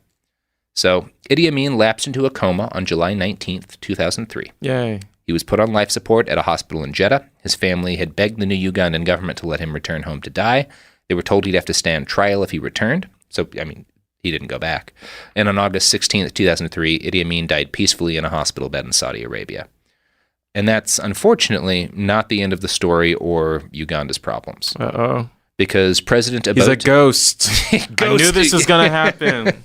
So Idi Amin lapsed into a coma on July 19th, 2003. Yay. He was put on life support at a hospital in Jeddah. His family had begged the new Ugandan government to let him return home to die. They were told he'd have to stand trial if he returned. So, he didn't go back. And on August 16th, 2003, Idi Amin died peacefully in a hospital bed in Saudi Arabia. And that's, unfortunately, not the end of the story or Uganda's problems. Uh-oh. Because President Obote... He's a ghost. I knew this was going to happen.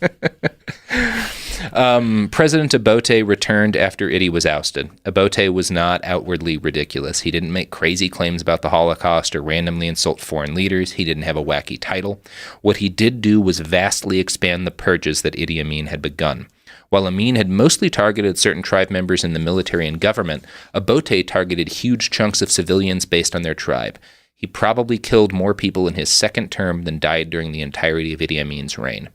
President Obote returned after Idi was ousted. Obote was not outwardly ridiculous. He didn't make crazy claims about the Holocaust or randomly insult foreign leaders. He didn't have a wacky title. What he did do was vastly expand the purges that Idi Amin had begun. While Amin had mostly targeted certain tribe members in the military and government, Obote targeted huge chunks of civilians based on their tribe. He probably killed more people in his second term than died during the entirety of Idi Amin's reign.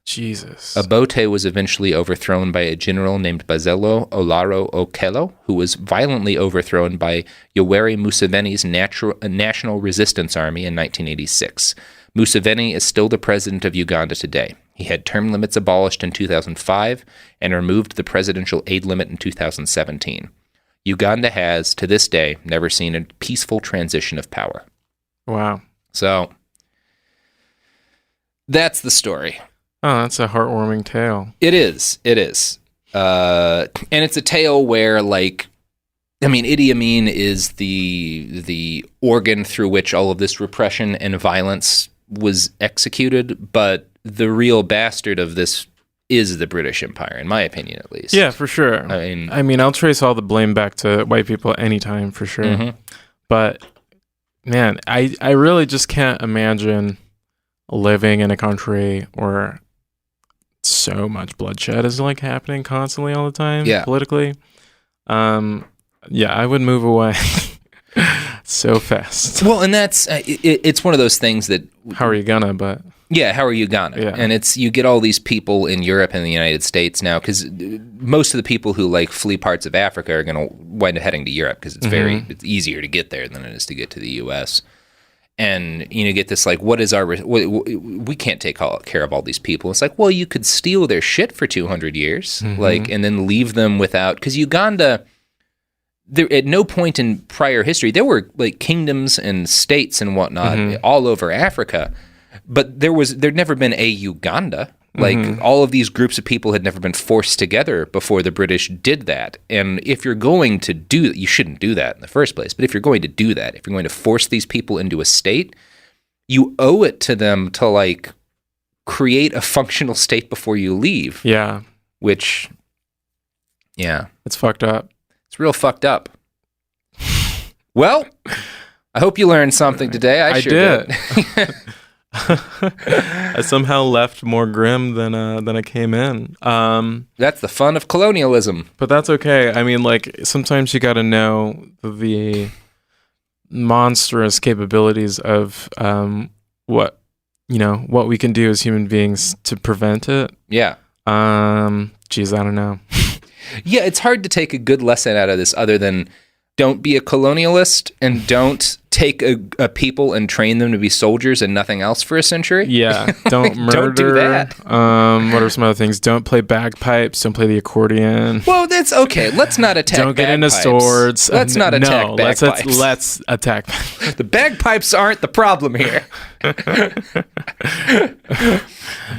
Jesus. Obote was eventually overthrown by a general named Bazelo Olaro Okello, who was violently overthrown by Yoweri Museveni's National Resistance Army in 1986. Museveni is still the president of Uganda today. He had term limits abolished in 2005 and removed the presidential aid limit in 2017. Uganda has, to this day, never seen a peaceful transition of power. Wow. So, that's the story. Oh, that's a heartwarming tale. It is. And it's a tale where, Idi Amin is the organ through which all of this repression and violence was executed, but the real bastard of this is the British Empire, in my opinion, at least. Yeah, for sure. I mean, I'll trace all the blame back to white people anytime, for sure. Mm-hmm. But, man, I really just can't imagine living in a country where so much bloodshed is happening constantly all the time, politically. I would move away so fast. Well, and that's it's one of those things that how are you gonna? Yeah, and it's you get all these people in Europe and the United States now because most of the people who flee parts of Africa are going to wind up heading to Europe because it's it's easier to get there than it is to get to the U.S. And get this what is our we can't take care of all these people. It's well, you could steal their shit for 200 years, and then leave them without, because Uganda, there at no point in prior history there were kingdoms and states and whatnot all over Africa, but there'd never been a Uganda. All of these groups of people had never been forced together before the British did that. And if you're going to do that, you shouldn't do that in the first place. But if you're going to do that, if you're going to force these people into a state, you owe it to them to create a functional state before you leave. Yeah. Which, it's fucked up. It's real fucked up. Well, I hope you learned something today. I sure did. I somehow left more grim than I came in. That's the fun of colonialism. But that's okay. I mean, sometimes you got to know the monstrous capabilities of what we can do as human beings to prevent it. Yeah. Geez, I don't know. Yeah, it's hard to take a good lesson out of this other than don't be a colonialist and don't take a people and train them to be soldiers and nothing else for a century. Yeah, don't murder. Don't do that. What are some other things? Don't play bagpipes. Don't play the accordion. Well, that's okay. Let's not attack Don't get into swords. Let's not attack bagpipes. Let's attack. The bagpipes aren't the problem here.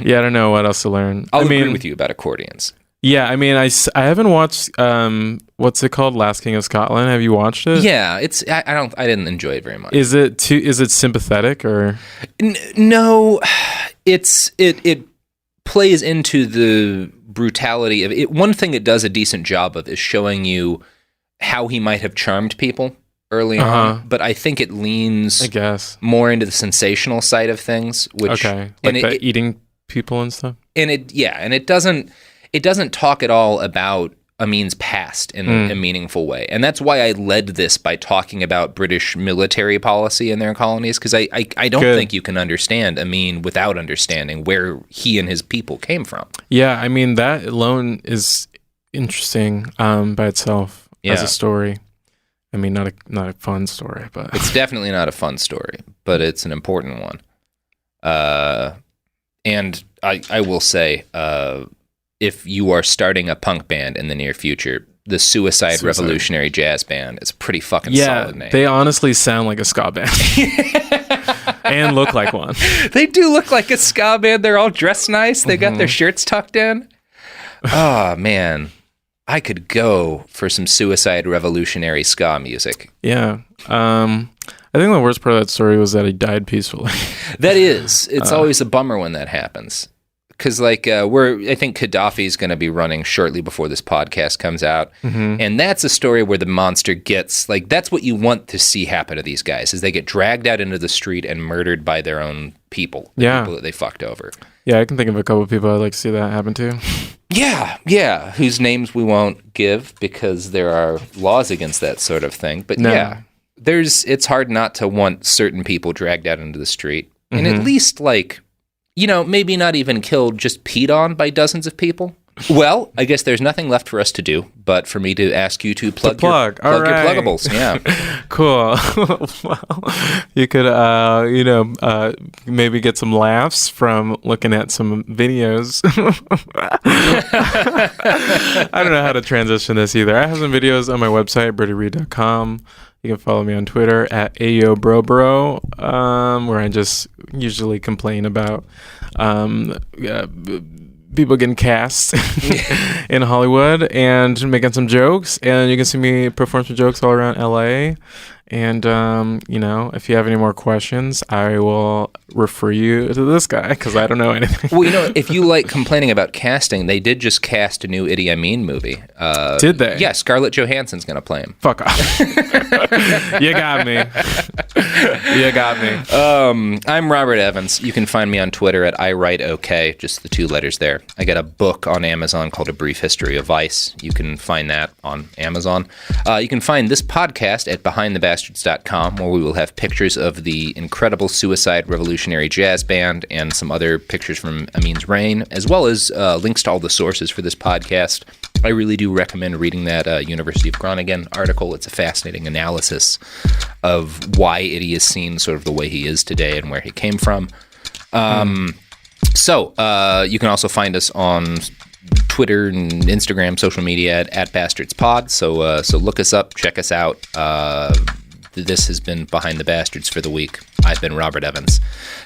Yeah, I don't know what else to learn. I agree with you about accordions. Yeah, I mean, I haven't watched what's it called, Last King of Scotland. Have you watched it? Yeah, I didn't enjoy it very much. Is it sympathetic or? No, it plays into the brutality of it. One thing it does a decent job of is showing you how he might have charmed people early on, but I think it leans, more into the sensational side of things. Which, eating people and stuff. And it doesn't talk at all about Amin's past in a meaningful way. And that's why I led this by talking about British military policy in their colonies, because I don't think you can understand Amin without understanding where he and his people came from. Yeah, I mean, that alone is interesting by itself as a story. I mean, not a fun story, but... It's definitely not a fun story, but it's an important one. And I will say... if you are starting a punk band in the near future, the Suicide Revolutionary Jazz Band is a pretty fucking solid name. They honestly sound like a ska band. And look like one. They do look like a ska band. They're all dressed nice. They got their shirts tucked in. Oh, man. I could go for some Suicide Revolutionary ska music. Yeah. I think the worst part of that story was that he died peacefully. That is. It's always a bummer when that happens. Because, I think Gaddafi's going to be running shortly before this podcast comes out. And that's a story where the monster gets, that's what you want to see happen to these guys, is they get dragged out into the street and murdered by their own people. The people that they fucked over. Yeah, I can think of a couple of people I'd like to see that happen to. Yeah, whose names we won't give because there are laws against that sort of thing. But it's hard not to want certain people dragged out into the street. And at least, maybe not even killed, just peed on by dozens of people. Well, I guess there's nothing left for us to do but for me to ask you to plug your pluggables. Yeah. Cool. Well, you could, maybe get some laughs from looking at some videos. I don't know how to transition this either. I have some videos on my website, brodiereed.com. You can follow me on Twitter at AyoBroBro, where I just usually complain about people getting cast in Hollywood and making some jokes. And you can see me perform some jokes all around LA. And, if you have any more questions, I will refer you to this guy because I don't know anything. Well, if you like complaining about casting, they did just cast a new Idi Amin movie. Did they? Yeah, Scarlett Johansson's going to play him. Fuck off. You got me. You got me. I'm Robert Evans. You can find me on Twitter at iWriteOK, just the 2 letters there. I got a book on Amazon called A Brief History of Vice. You can find that on Amazon. You can find this podcast at BehindTheBastards.com, where we will have pictures of the incredible Suicide Revolutionary Jazz Band and some other pictures from Amin's reign, as well as links to all the sources for this podcast. I really do recommend reading that University of Groningen article. It's a fascinating analysis of why Idi is seen sort of the way he is today and where he came from. So you can also find us on Twitter and Instagram, social media at BastardsPod. So look us up, check us out. This has been Behind the Bastards for the week. I've been Robert Evans.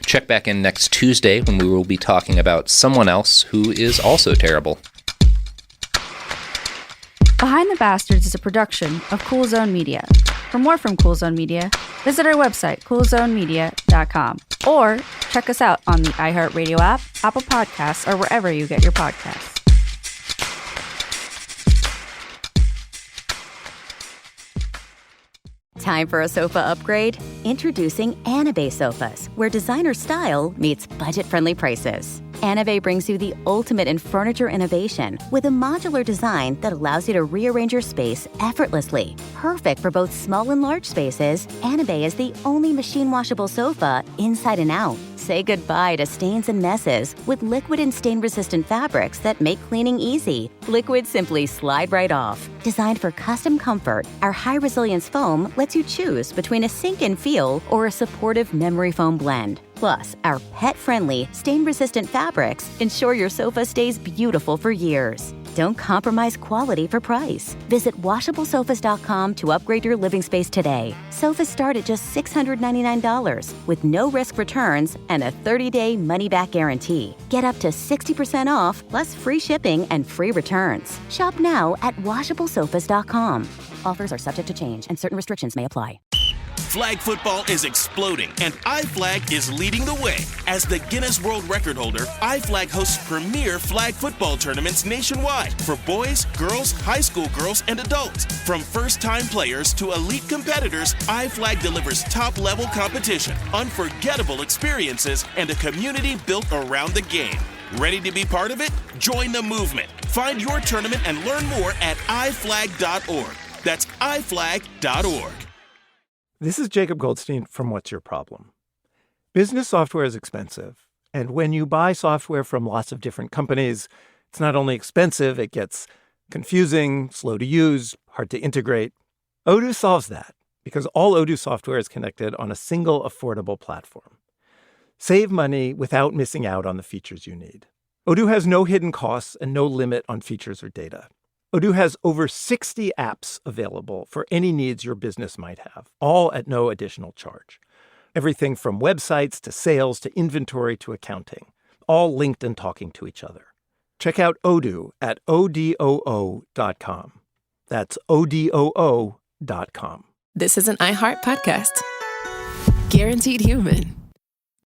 Check back in next Tuesday when we will be talking about someone else who is also terrible. Behind the Bastards is a production of Cool Zone Media. For more from Cool Zone Media, visit our website, coolzonemedia.com, or check us out on the iHeartRadio app, Apple Podcasts, or wherever you get your podcasts. Time for a sofa upgrade? Introducing Anabe Sofas, where designer style meets budget-friendly prices. Anabe brings you the ultimate in furniture innovation with a modular design that allows you to rearrange your space effortlessly. Perfect for both small and large spaces, Anabe is the only machine-washable sofa inside and out. Say goodbye to stains and messes with liquid and stain-resistant fabrics that make cleaning easy. Liquid simply slide right off. Designed for custom comfort, our high-resilience foam lets you choose between a sink-in feel or a supportive memory foam blend. Plus, our pet-friendly, stain-resistant fabrics ensure your sofa stays beautiful for years. Don't compromise quality for price. Visit WashableSofas.com to upgrade your living space today. Sofas start at just $699 with no risk returns and a 30-day money-back guarantee. Get up to 60% off, plus free shipping and free returns. Shop now at WashableSofas.com. Offers are subject to change and certain restrictions may apply. Flag football is exploding, and iFlag is leading the way. As the Guinness World Record holder, iFlag hosts premier flag football tournaments nationwide for boys, girls, high school girls, and adults. From first-time players to elite competitors, iFlag delivers top-level competition, unforgettable experiences, and a community built around the game. Ready to be part of it? Join the movement. Find your tournament and learn more at iflag.org. That's iflag.org. This is Jacob Goldstein from What's Your Problem? Business software is expensive, and when you buy software from lots of different companies, it's not only expensive, it gets confusing, slow to use, hard to integrate. Odoo solves that because all Odoo software is connected on a single affordable platform. Save money without missing out on the features you need. Odoo has no hidden costs and no limit on features or data. Odoo has over 60 apps available for any needs your business might have, all at no additional charge. Everything from websites to sales to inventory to accounting, all linked and talking to each other. Check out Odoo at odoo.com. That's odoo.com. This is an iHeart podcast. Guaranteed human.